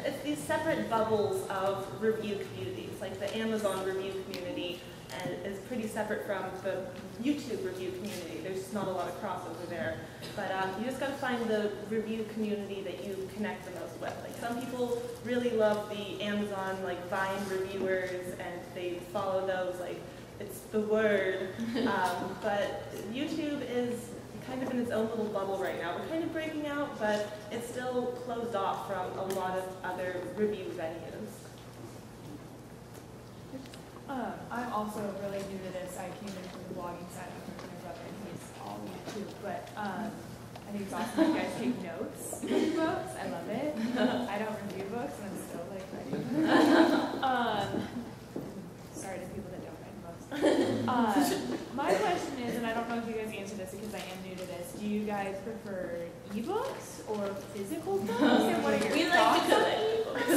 It's these separate bubbles of review communities, like the Amazon review community is pretty separate from the YouTube review community. There's just not a lot of crossover there. But you just got to find the review community that you connect the most with. Like some people really love the Amazon like Vine reviewers, and they follow those. Like it's the word. But YouTube is kind of in its own little bubble right now. We're kind of breaking out, but it's still closed off from a lot of other review venues. I'm also really new to this. I came in from the blogging side of my brother, and he's all YouTube. But I think it's awesome you guys take notes in books. I love it. I don't review books, and I'm still like writing them. Sorry to people that don't write books. My question is, and I don't know if you guys answer this because I am new to this. Do you guys prefer ebooks or physical books? And what are your thoughts on ebooks?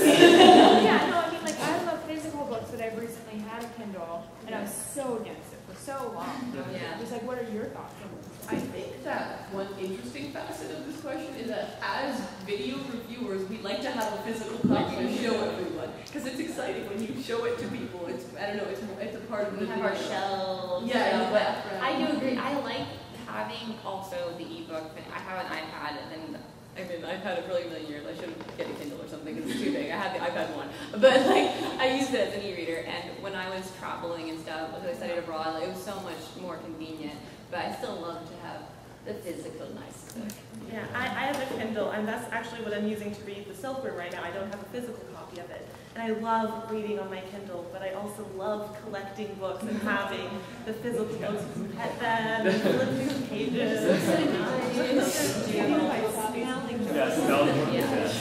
Yeah, no, I mean, like, I love physical books, but I've recently had a Kindle, and I was so against it for so long. Yeah. Just like, what are your thoughts on this? I think that one interesting facet of this question is that as video reviewers, we like to have a physical copy to show everyone because it's exciting when you show it to people. It's I don't know, it's a part of the We have our shelves. Yeah, But I do agree. I like having also the ebook. I have an iPad, and I've been iPad a really years. I should get a Kindle or something because it's too big. I have the iPad 1, but like I use it as an e-reader. And when I was traveling and stuff, because I studied abroad, it was so much more convenient. But I still love to have the physical nice book. Yeah, I have a Kindle, and that's actually what I'm using to read the Silkworm right now. I don't have a physical copy of it. And I love reading on my Kindle, but I also love collecting books and having the physical books and pet them and flip through pages. Yes,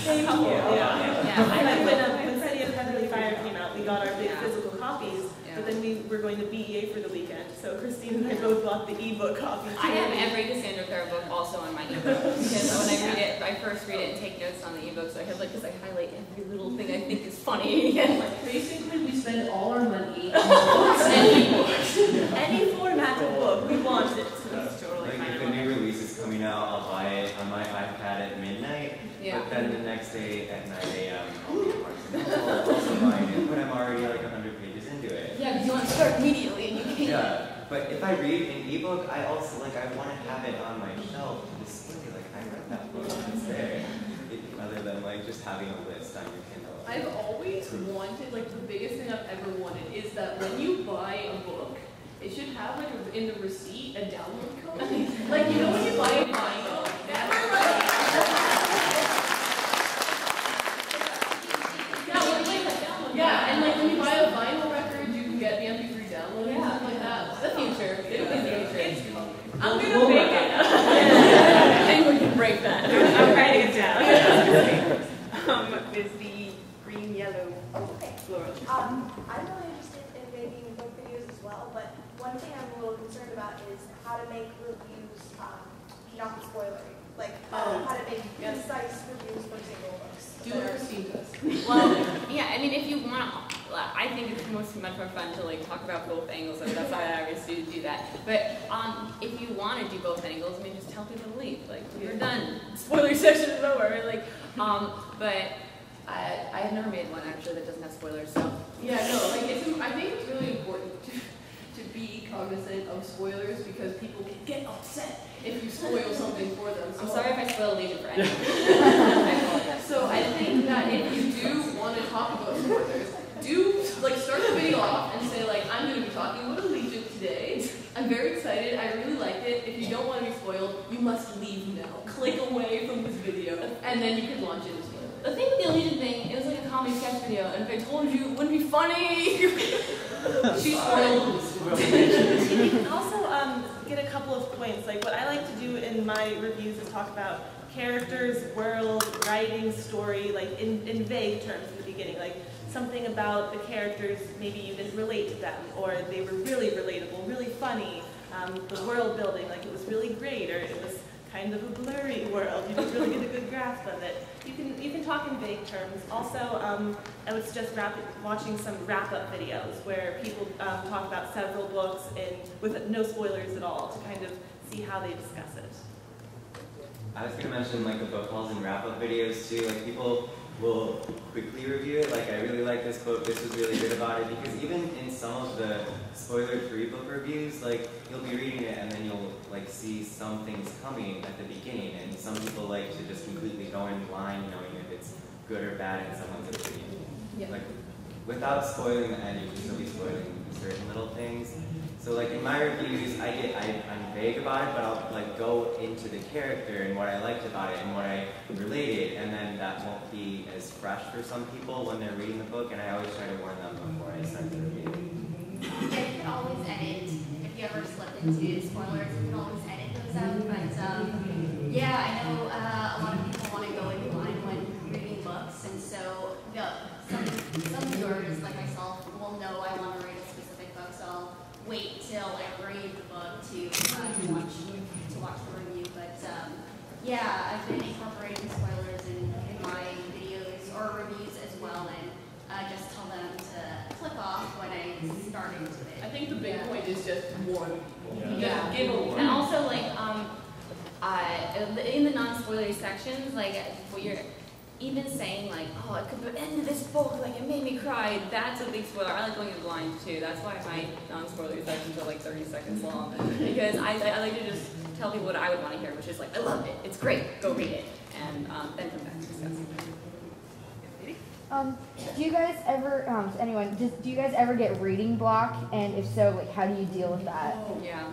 Thank you. Yeah. When City of Heavenly Fire came out, we got our big physical copies, but then we were going to BEA for the weekend, so Christine and I both bought the ebook copy. I have every Cassandra Clare book also on my ebook because when I read it, I first read it and take notes on the ebook, so I have like, because I highlight every little thing I think is funny. Basically, we spend all our money on books and ebooks. Any format of book, we want it. Like if a new release is coming out, I'll buy it on my iPad at midnight, but then the next day at 9 a.m. I'll be at Barnes & Noble also buying it, but I'm already like 100 pages into it. Yeah, because you want to start immediately and you can't. Yeah, but if I read an ebook, I also like I want to have it on my shelf to display. Like I read that book, it's there. Other than like just having a list on your Kindle. I've always wanted, like the biggest thing I've ever wanted is that when you buy a book, it should have like in the receipt a download code. Like you know when you buy a vinyl, yeah, and like when you buy a vinyl record, you can get the MP3 download and stuff like that. The future. I'm gonna make it. I think we can break that. I'm writing it down. With the green, yellow, Okay. floral. I'm really interested in making book videos as well, but one thing I'm a little concerned about is how to make reviews not spoilery. Like how to make concise reviews for single books. Do what Christine does. Well, yeah, I mean, if you want, I think it's much more fun to like talk about both angles of it. That's why I always do that. But if you want to do both angles, I mean, just tell people to leave. Like, we're done. Spoiler section is over. Right? Like, but I have never made one actually that doesn't have spoilers. So Yeah, no, like I think it's really important to be cognizant of spoilers because people can get upset if you spoil something for them. So I'm sorry if I spoil Legion for anyone. I apologize. So I think that if you do want to talk about spoilers, do like start the video off and say like, I'm going to be talking about Allegiant today. I'm very excited. I really liked it. If you don't want to be spoiled, you must leave now. Click away from this video, and then you can launch into spoilers. The thing with the Allegiant thing, it was like a comedy sketch video, and if I told you, it wouldn't be funny. She spoiled. You can also get a couple of points. Like what I like to do in my reviews is talk about characters, world, writing, story, like in vague terms in the beginning. Like something about the characters, maybe you didn't relate to them, or they were really relatable, really funny. The world building, like it was really great, or it was kind of a blurry world. You didn't really get a good grasp of it. You can talk in vague terms. Also, I was just watching some wrap-up videos where people talk about several books with no spoilers at all to kind of see how they discuss it. I was going to mention like the book hauls and wrap-up videos too. Like people will quickly review it. Like I really like this quote. This was really good about it because even in some of the spoiler-free book reviews, like you'll be reading it and then you'll like see some things coming at the beginning. And some people like to just completely go in blind, knowing if it's good or bad in someone's opinion. Yeah. Like without spoiling the end, you can still be spoiling certain little things. So like in my reviews, I'm vague about it, but I'll like go into the character and what I liked about it and what I related, and then that won't be as fresh for some people when they're reading the book, and I always try to warn them before I start the review. Yeah, you can always edit. If you ever slip into spoilers, you can always edit those out. But yeah, I know a lot of people want to go in blind when reading books, and so some viewers, like myself, will know I want to read a specific book, so I'll wait till I read the book to watch the review. But yeah, I've been incorporating spoilers in my videos or reviews as well, and just tell them to click off when I start into it. I think the big point is just warn people. Yeah. Give a warning. And also, like, in the non-spoilery sections, like, what you're even saying, like, oh, it could be the end of this book, like, it made me cry, that's a big spoiler. I like going in blind, too. That's why my non-spoilery sections are, like, 30 seconds long. Because I like to just tell people what I would want to hear, which is, like, I loved it, it's great, go read it. And then come back to discuss. Do you guys ever, do you guys ever get reading block? And if so, like, how do you deal with that? Yeah.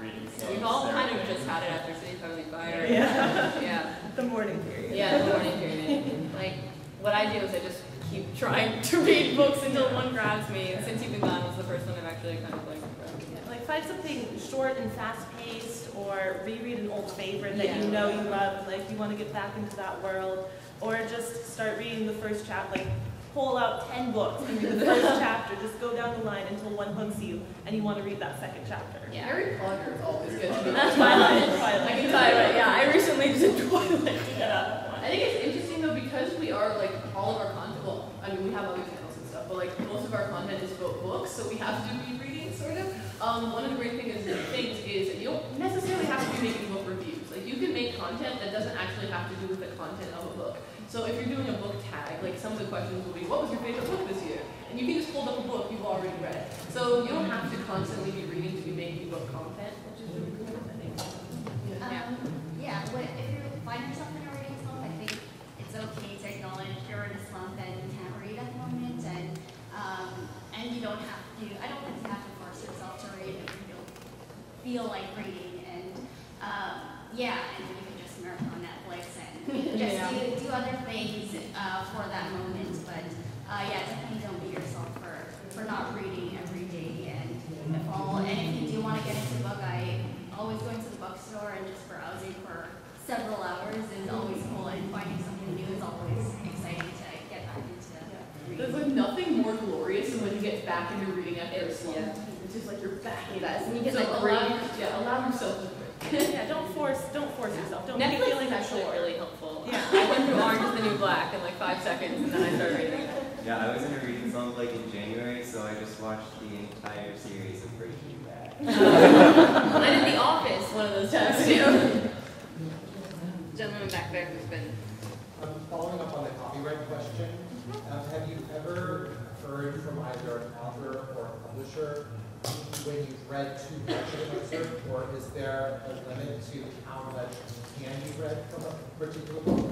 We've all kind of just had it after City Totally Fire. Yeah. Yeah. The morning period. Yeah, the morning period. Like, what I do is I just keep trying to read books until one grabs me. And Since You've Been Gone was the first one I've actually kind of like grabbed. Yeah, like find something short and fast-paced, or reread an old favorite that you know you love, like you want to get back into that world, or just start reading the first chapter, like pull out 10 books and read the first chapter, just go down the line until one hooks you and you want to read that second chapter. Yeah, Harry Potter is always good to do. Twilight. I can tell you right, yeah, I recently did Twilight. Yeah. I think it's interesting though, because we are like all of our content, well, I mean we have other channels and stuff, but like most of our content is about books, so we have to be reading sort of. One of the great things is that you don't necessarily have to be making book reviews. Like you can make content that doesn't actually have to do with the content of a book. So if you're doing a book tag, like some of the questions will be, what was your favorite book this year? And you can just hold up a book you've already read. So you don't have to constantly be reading to be making book content, which is really cool, I think. If you find yourself in a reading slump, I think it's okay to acknowledge you're in a slump and you can't read at the moment, and you don't have to, I don't think you have to force yourself to read if you don't feel like reading, and and you can just marathon Netflix and just do other things for that moment, but definitely don't beat yourself for not reading every day, and if you do want to get into a book, always going to the bookstore and just browsing for several hours is always cool, and finding something new is always exciting to get back into reading. There's like nothing more glorious than when you get back into reading after a slump. It's just like you're back in that. And you get allow yourself to quit. Don't force yourself. Don't Netflix be feeling is actually sure. really helpful. Yeah. I went through Orange is the New Black in like 5 seconds, and then I started reading it. Yeah, I was in a reading slump like in January, so I just watched the entire series of Breaking Bad. I did The Office one of those times too. Gentleman back there who's been. Following up on the copyright question, have you ever heard from either an author or a publisher when you've read too much of an excerpt, or is there a limit to how much can be read from a particular book?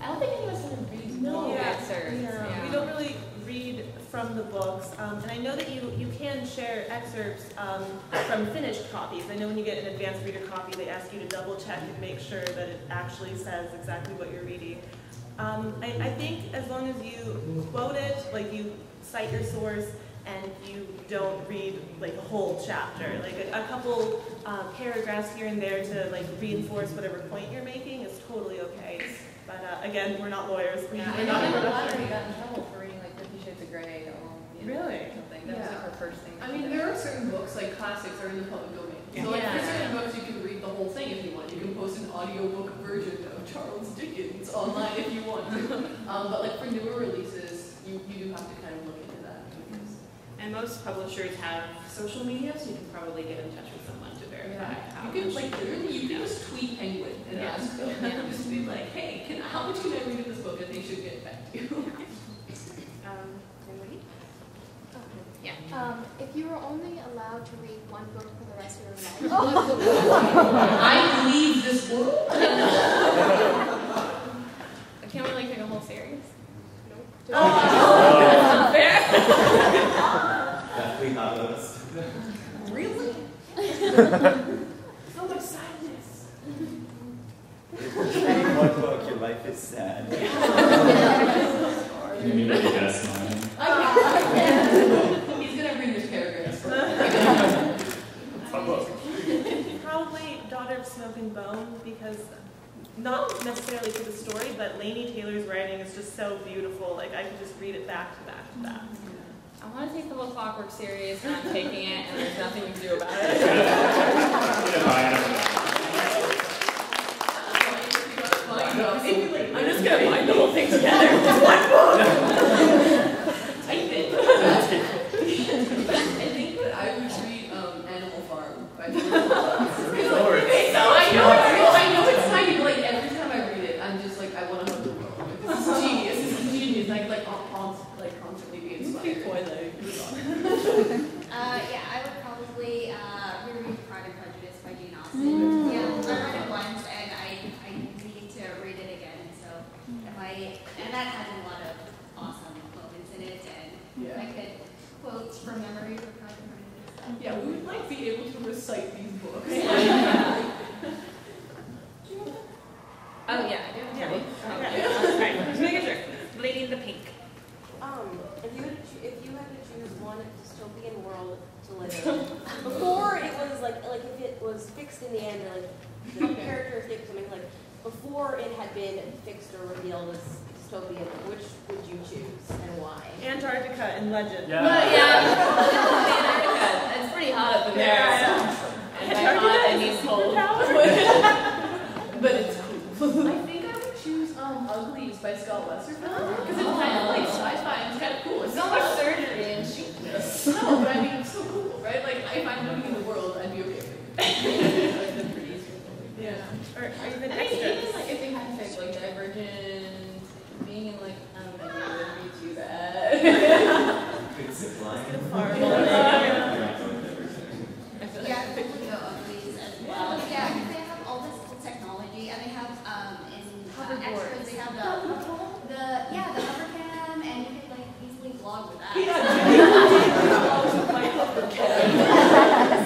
I don't think any of us want to read excerpts. Yeah. We don't really read from the books, and I know that you can share excerpts from finished copies. I know when you get an advanced reader copy, they ask you to double check and make sure that it actually says exactly what you're reading. I think as long as you quote it, like you cite your source, and you don't read like a whole chapter, like a couple paragraphs here and there to like reinforce whatever point you're making is totally okay. But again, we're not lawyers. I know my daughter got in trouble for reading like 50 Shades of Grey or really something. That was like her first thing. I mean, there are certain books, like classics, are in the public domain. So like for certain books, you can read the whole thing if you want. You can post an audiobook version of Charles Dickens online if you want to. But like for newer releases, you do have to kind of look into that. And most publishers have social media, so you can probably get in touch with someone to verify how You can much. like literally, you can just tweet Penguin and ask them. Just be like, hey, how much can I read of this book, and they should get back to you. Anybody? If you were only allowed to read one book for the rest of your life, I leave this world. Can't we like pick a whole series? Nope. Oh, that's unfair. Definitely not those. Really? So much sadness. Reading one book, your life is sad. You mean that you guys smiling? He's gonna read this paragraph. It's my book. Probably Daughter of Smoke and Bone, because not necessarily for the story, but Laini Taylor's writing is just so beautiful. Like I could just read it back to back to back. I want to take the whole Clockwork series, and I'm taking it, and there's nothing we can do about it. I'm just gonna bind the whole thing together in one book. Type it. I think that I would read Animal Farm by George I know it's tiny, but like every time I read it, I'm just like, I want to hug the world. This is genius. This is genius. Constantly be inspired. Yeah, I would probably reread Pride and Prejudice by Jane Austen. Yeah, I read it once and I need to read it again. So and that has a lot of awesome moments in it, and I could quotes from memory for Pride and Prejudice. Yeah, we would like be able to recite these books. Oh yeah, I do. Yeah. Alright, just making sure. Lady in the Pink. If you had to choose one dystopian world to live in, before it was like if it was fixed in the end, or like the characters did something like before it had been fixed or revealed as dystopian, which would you choose and why? Antarctica and Legend. Yeah. Antarctica. It's pretty hot up in there. And by hot, I mean cold. But it's cool. I think I would choose Uglies by Scott Westerfeld, because it's kind of like sci-fi and it's kind of cool. It's So much surgery and cheapness. No, but I mean, it's so cool, right? Like, if I'm living in the world, I'd be okay with it. Yeah. Or even I mean, extras. even like if they had to pick like Divergent, being in like would be too bad. Good zip line. Yeah, I would go Uglies as well. Yeah, because they have all this cool technology, and they have in extras they have the hover cam, and you could like easily vlog with that.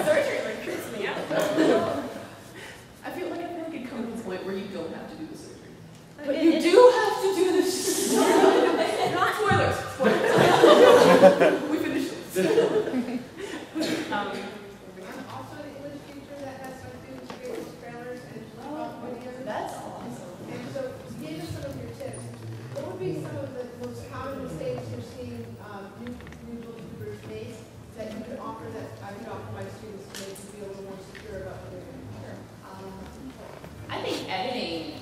Surgery like creeps me out. I feel like it comes to the point where you don't have to do the surgery. But you do have to do this. Not spoilers. We finished this. Also, an English teacher that has some students create trailers and videos. That's awesome. And so, to give us some of your tips, what would be some of the most common mistakes you're seeing new booktubers make that you could offer that I could offer my students to make them feel a little more secure about what they're doing? I think editing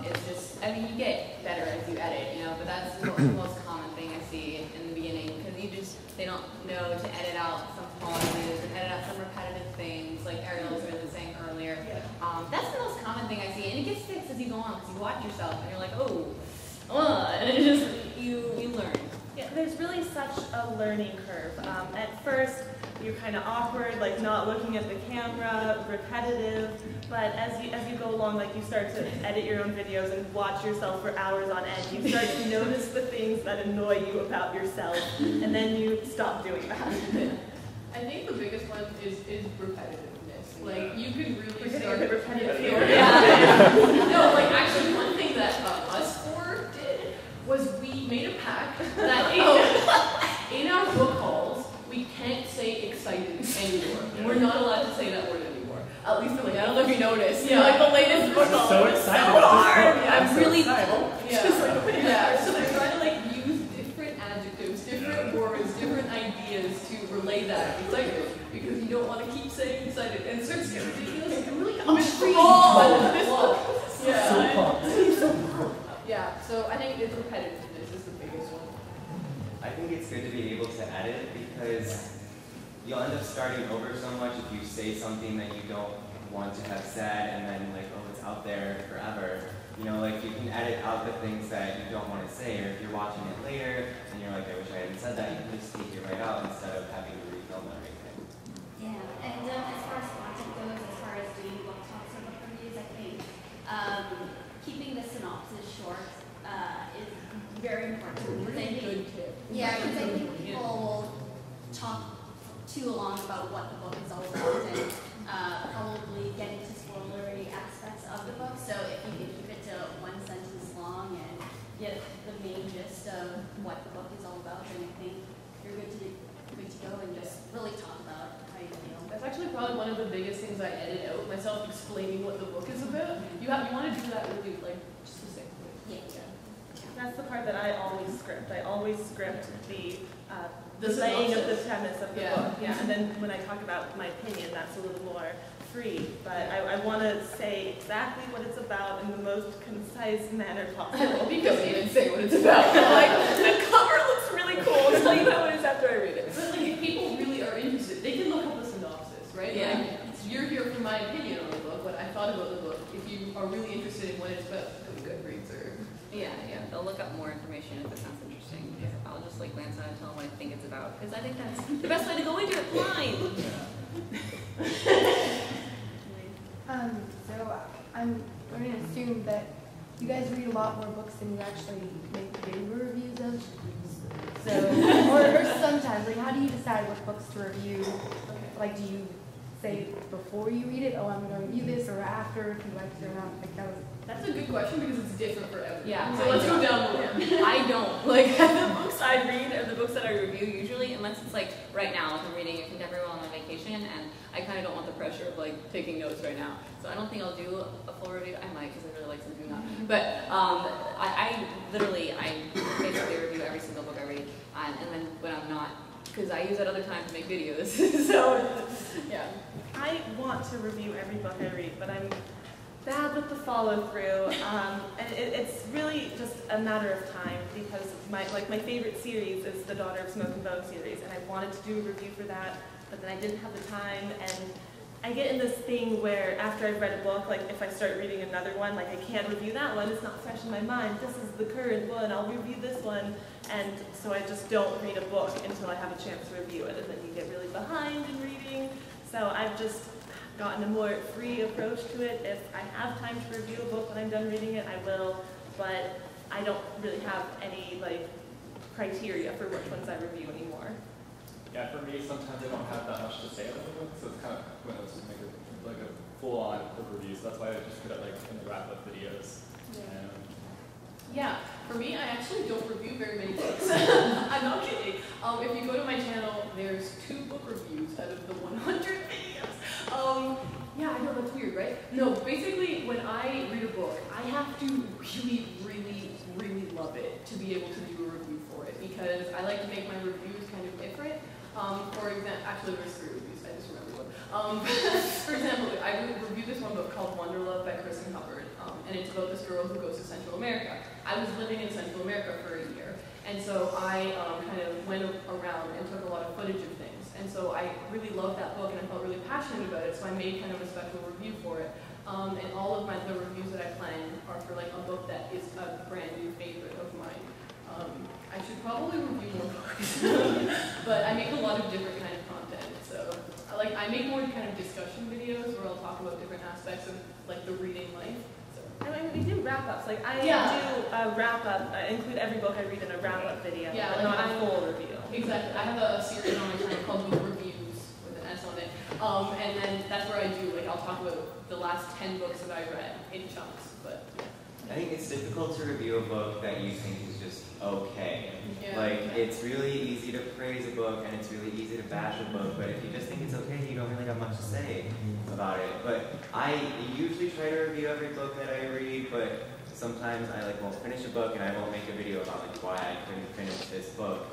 is just, I mean, you get better as you edit, you know, but that's the most common thing I see in the beginning, because they don't know to edit out some pauses and edit out some repetitive things, like Ariel was really saying earlier. That's the most common thing I see, and it gets fixed as you go on, because you watch yourself and you're like, and it just, you learn. Yeah, there's really such a learning curve. At first, you're kind of awkward, like not looking at the camera, repetitive. But as you go along, like you start to edit your own videos and watch yourself for hours on end. You start to notice the things that annoy you about yourself, and then you stop doing that. I think the biggest one is repetitiveness. Like, you can really start repetitive. No, like actually one thing that us four did was we made a pact that in our book hauls, we can't say excited anymore. We're not allowed to say that word anymore. At least for like, I don't know if you noticed. Yeah, like the latest book haul. So excited. So hard. I'm I'm so really excited. Yeah. So they're trying to like use different adjectives, different words, different ideas to relay that excitement, because you don't want to keep saying excited, and it starts to get ridiculous. You can really unfreeze this book. Yeah. So I think it's repetitiveness is the biggest one. I think it's good to be able to edit, because you'll end up starting over so much if you say something that you don't want to have said, and then like, it's out there forever. You know, like you can edit out the things that you don't want to say, or if you're watching it later and you're like, I wish I hadn't said that, you can just take it right out instead of having to refilm everything. Yeah, and as far as content goes, as far as doing book talks or book reviews, I think keeping the synopsis short is very important. Really good tip. Yeah, because I think people yourself explaining what the book is about. You want to do that really like succinctly. Yeah. That's the part that I always script. I always script the The laying of the synopsis. premise of the Yeah. book. Yeah, and then when I talk about my opinion, that's a little more free. But I want to say exactly what it's about in the most concise manner possible. Because you didn't say what it's about. Like, the cover looks really cool. I'll tell you about what it is after I read it. But like, if people really are interested, they can look up the synopsis, right? Yeah. Like, you're here for my opinion on the book, what I thought about the book. If you are really interested in what it's about, go to Goodreads or... Yeah, they'll look up more information if it sounds interesting. Yeah. I'll just like glance at it and tell them what I think it's about, because I think that's the best way to go into it blind. So I'm going to assume that you guys read a lot more books than you actually make video reviews of. So, or sometimes, like, how do you decide what books to review? Like, do you say before you read it, oh, I'm going to review this, or after? Do you like to around like that? That's a good question because it's different for everyone. Yeah. So let's go down the line. I don't. Like, the books I read are the books that I review usually, unless it's like right now, like I'm reading a contemporary while I'm on vacation, and I kind of don't want the pressure of like taking notes right now. So I don't think I'll do a full review. I might, because I really like some do not. But I literally basically review every single book I read, and then when I'm not, because I use that other time to make videos. So yeah. I want to review every book I read, but I'm bad with the follow through, and it's really just a matter of time because my favorite series is the Daughter of Smoke and Bone series, and I wanted to do a review for that, but then I didn't have the time, and I get in this thing where after I've read a book, like if I start reading another one, like I can't review that one, it's not fresh in my mind, this is the current one, I'll review this one, and so I just don't read a book until I have a chance to review it, and then you get really behind in reading, so I've just gotten a more free approach to it. If I have time to review a book when I'm done reading it, I will, but I don't really have any like criteria for which ones I review anymore. Yeah, for me, sometimes I don't have that much to say about the book, so it's kind of pointless to make a full-on book review. So that's why I just put it like in the wrap-up videos. Yeah, for me, I actually don't review very many books. I'm not kidding. If you go to my channel, there's 2 book reviews out of the 100 videos. Yeah, I know, that's weird, right? No, basically, when I read a book, I have to really, really, really love it to be able to do a review for it, because I like to make my reviews kind of different. For example, actually there's 3 reviews, I just remembered one. For example, I reviewed this one book called Wanderlove by Kristen Hubbard, and it's about this girl who goes to Central America. I was living in Central America for a year, and so I kind of went around and took a lot of footage of things. And so I really loved that book, and I felt really passionate about it, so I made kind of a special review for it. And all of the reviews that I plan are for like a book that is a brand new favorite of mine. I should probably review more books, but I make a lot of different kind of content. So I make more kind of discussion videos where I'll talk about different aspects of like the reading life. I mean, we do wrap-ups. Like, I do a wrap-up, include every book I read in a wrap-up video, yeah, but like not a full review. Exactly. I have a series on my channel called Book Reviews with an S on it. And then that's where I do, like, I'll talk about the last 10 books that I read in chunks, but I think it's difficult to review a book that you think is just okay. Yeah. Like, it's really easy to praise a book and it's really easy to bash a book, but if you just think it's okay, you don't really have much to say about it. But I usually try to review every book that I read, but sometimes I won't finish a book and I won't make a video about why I couldn't finish this book.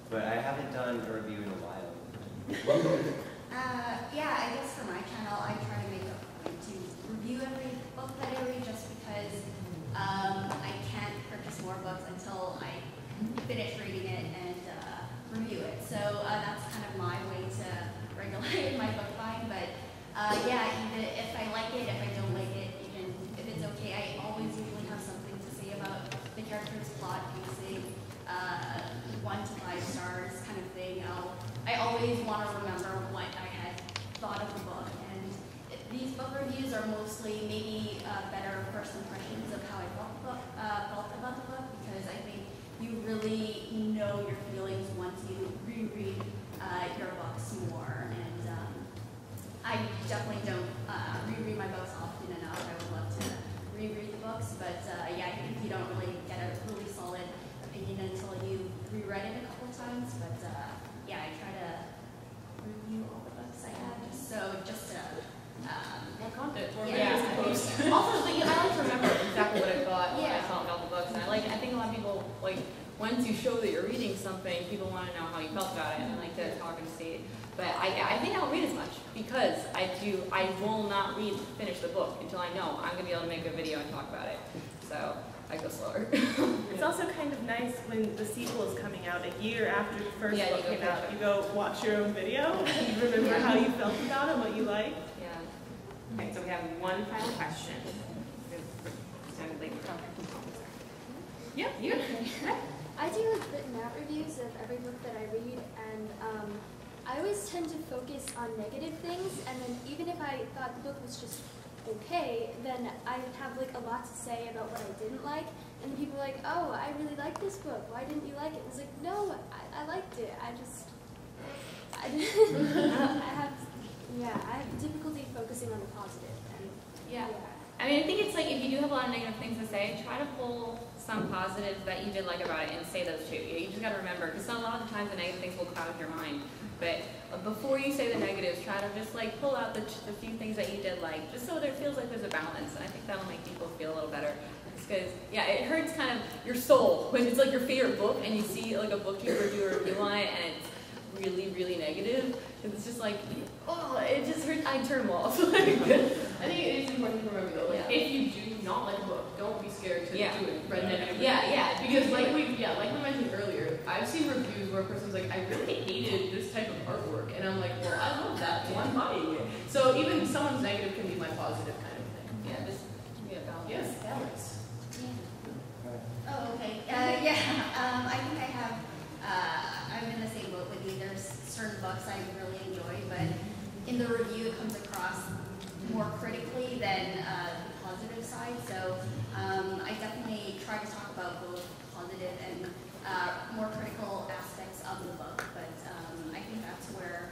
But I haven't done a review in a while. Yeah, I guess for my channel, I try to make a point to review every book that I read just because I can't purchase more books until I finish reading it and review it. So that's kind of my way to regulate my book buying. But yeah, even if I like it, if I don't like it, even if it's okay, I always usually have something to say about the character's plot, pacing, 1 to 5 stars kind of thing. I always want to remember what I had thought of the book, and these book reviews are mostly maybe better first impressions of how I felt about the book, because I think you really know your feelings once you reread your books more, and I definitely don't reread my books often enough. I would love to reread the books, but yeah, I think you don't really get a really solid opinion until you reread it a couple of times, but yeah, I try to review all the books I have just to more content. once you show that you're reading something, people want to know how you felt about it and like to talk and see. But I think I don't read as much because I will not finish the book until I know I'm going to be able to make a video and talk about it. So I go slower. It's also kind of nice when the sequel is coming out a year after the first book came out. You go watch your own video and you remember how you felt about it, what you liked. Yeah. Okay, so we have one final question. Yep, you. I do like written out reviews of every book that I read, and I always tend to focus on negative things, and then even if I thought the book was just okay, then I have like a lot to say about what I didn't like, and people are like, oh, I really like this book, why didn't you like it? It's like, no, I liked it, I have difficulty focusing on the positive. And, yeah. I mean, I think it's like if you do have a lot of negative things to say, try to pull some positives that you did like about it and say those too. You just got to remember, because a lot of the times the negative things will cloud your mind. But before you say the negatives, try to just like pull out the few things that you did like, just so there feels like there's a balance. And I think that'll make people feel a little better. Because, yeah, it hurts kind of your soul when it's like your favorite book and you see like a booktuber do a review on it and it's really, really negative. It's just like, oh, it just hurts. I turn them off. I think it is important to remember though, like if you do not like a book, don't be scared to do it. Read negative. Yeah. Because like we mentioned earlier, I've seen reviews where a person's like, I really hated this type of artwork, and I'm like, well, I love that, so I'm buying it. So even someone's negative can be my positive kind of thing. Yeah, just balance. Yes, balance. Oh, okay. I think I have. I'm in the same boat with you. There's certain books I really enjoy, but in the review it comes across more critically than the positive side. So I definitely try to talk about both positive and more critical aspects of the book. But I think that's where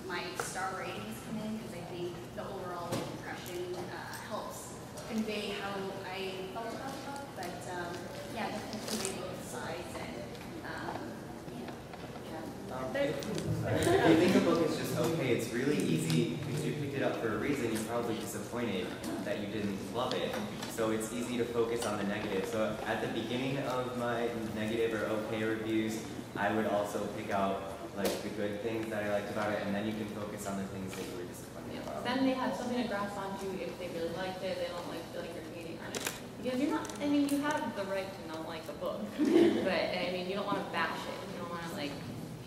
my star ratings come in, because I think the overall impression helps convey how I felt about the book. But definitely both sides and. If you think a book is just okay, it's really easy, because you picked it up for a reason, you're probably disappointed that you didn't love it. So it's easy to focus on the negative. So at the beginning of my negative or okay reviews, I would also pick out like the good things that I liked about it, and then you can focus on the things that you were disappointed about. Then they have something to grasp onto if they really liked it, they don't feel like you're hating on it. Because you're not, I mean, you have the right to not like a book, but I mean, you don't want to bash it. You don't want to like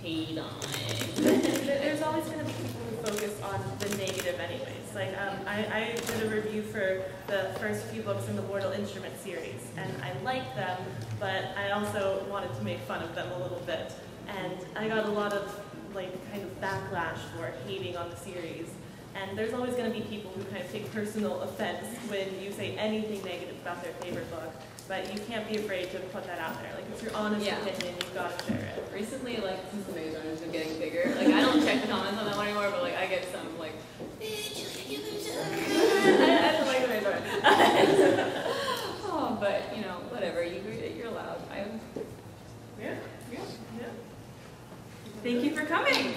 hate on it. There's always going to be people who focus on the negative anyways. Like, I did a review for the first few books in the Mortal Instrument series, and I liked them, but I also wanted to make fun of them a little bit. And I got a lot of, like, kind of backlash for hating on the series. And there's always going to be people who kind of take personal offense when you say anything negative about their favorite book. But you can't be afraid to put that out there. Like, it's your honest opinion, you've got to share it. Recently, like, since the Maze Runner's been getting bigger, like, I don't check the comments on that one anymore, but, like, I get some, like, bitch, I don't like the Maze Runner. Oh, but, you know, whatever, you're allowed. Yeah. Thank you for coming.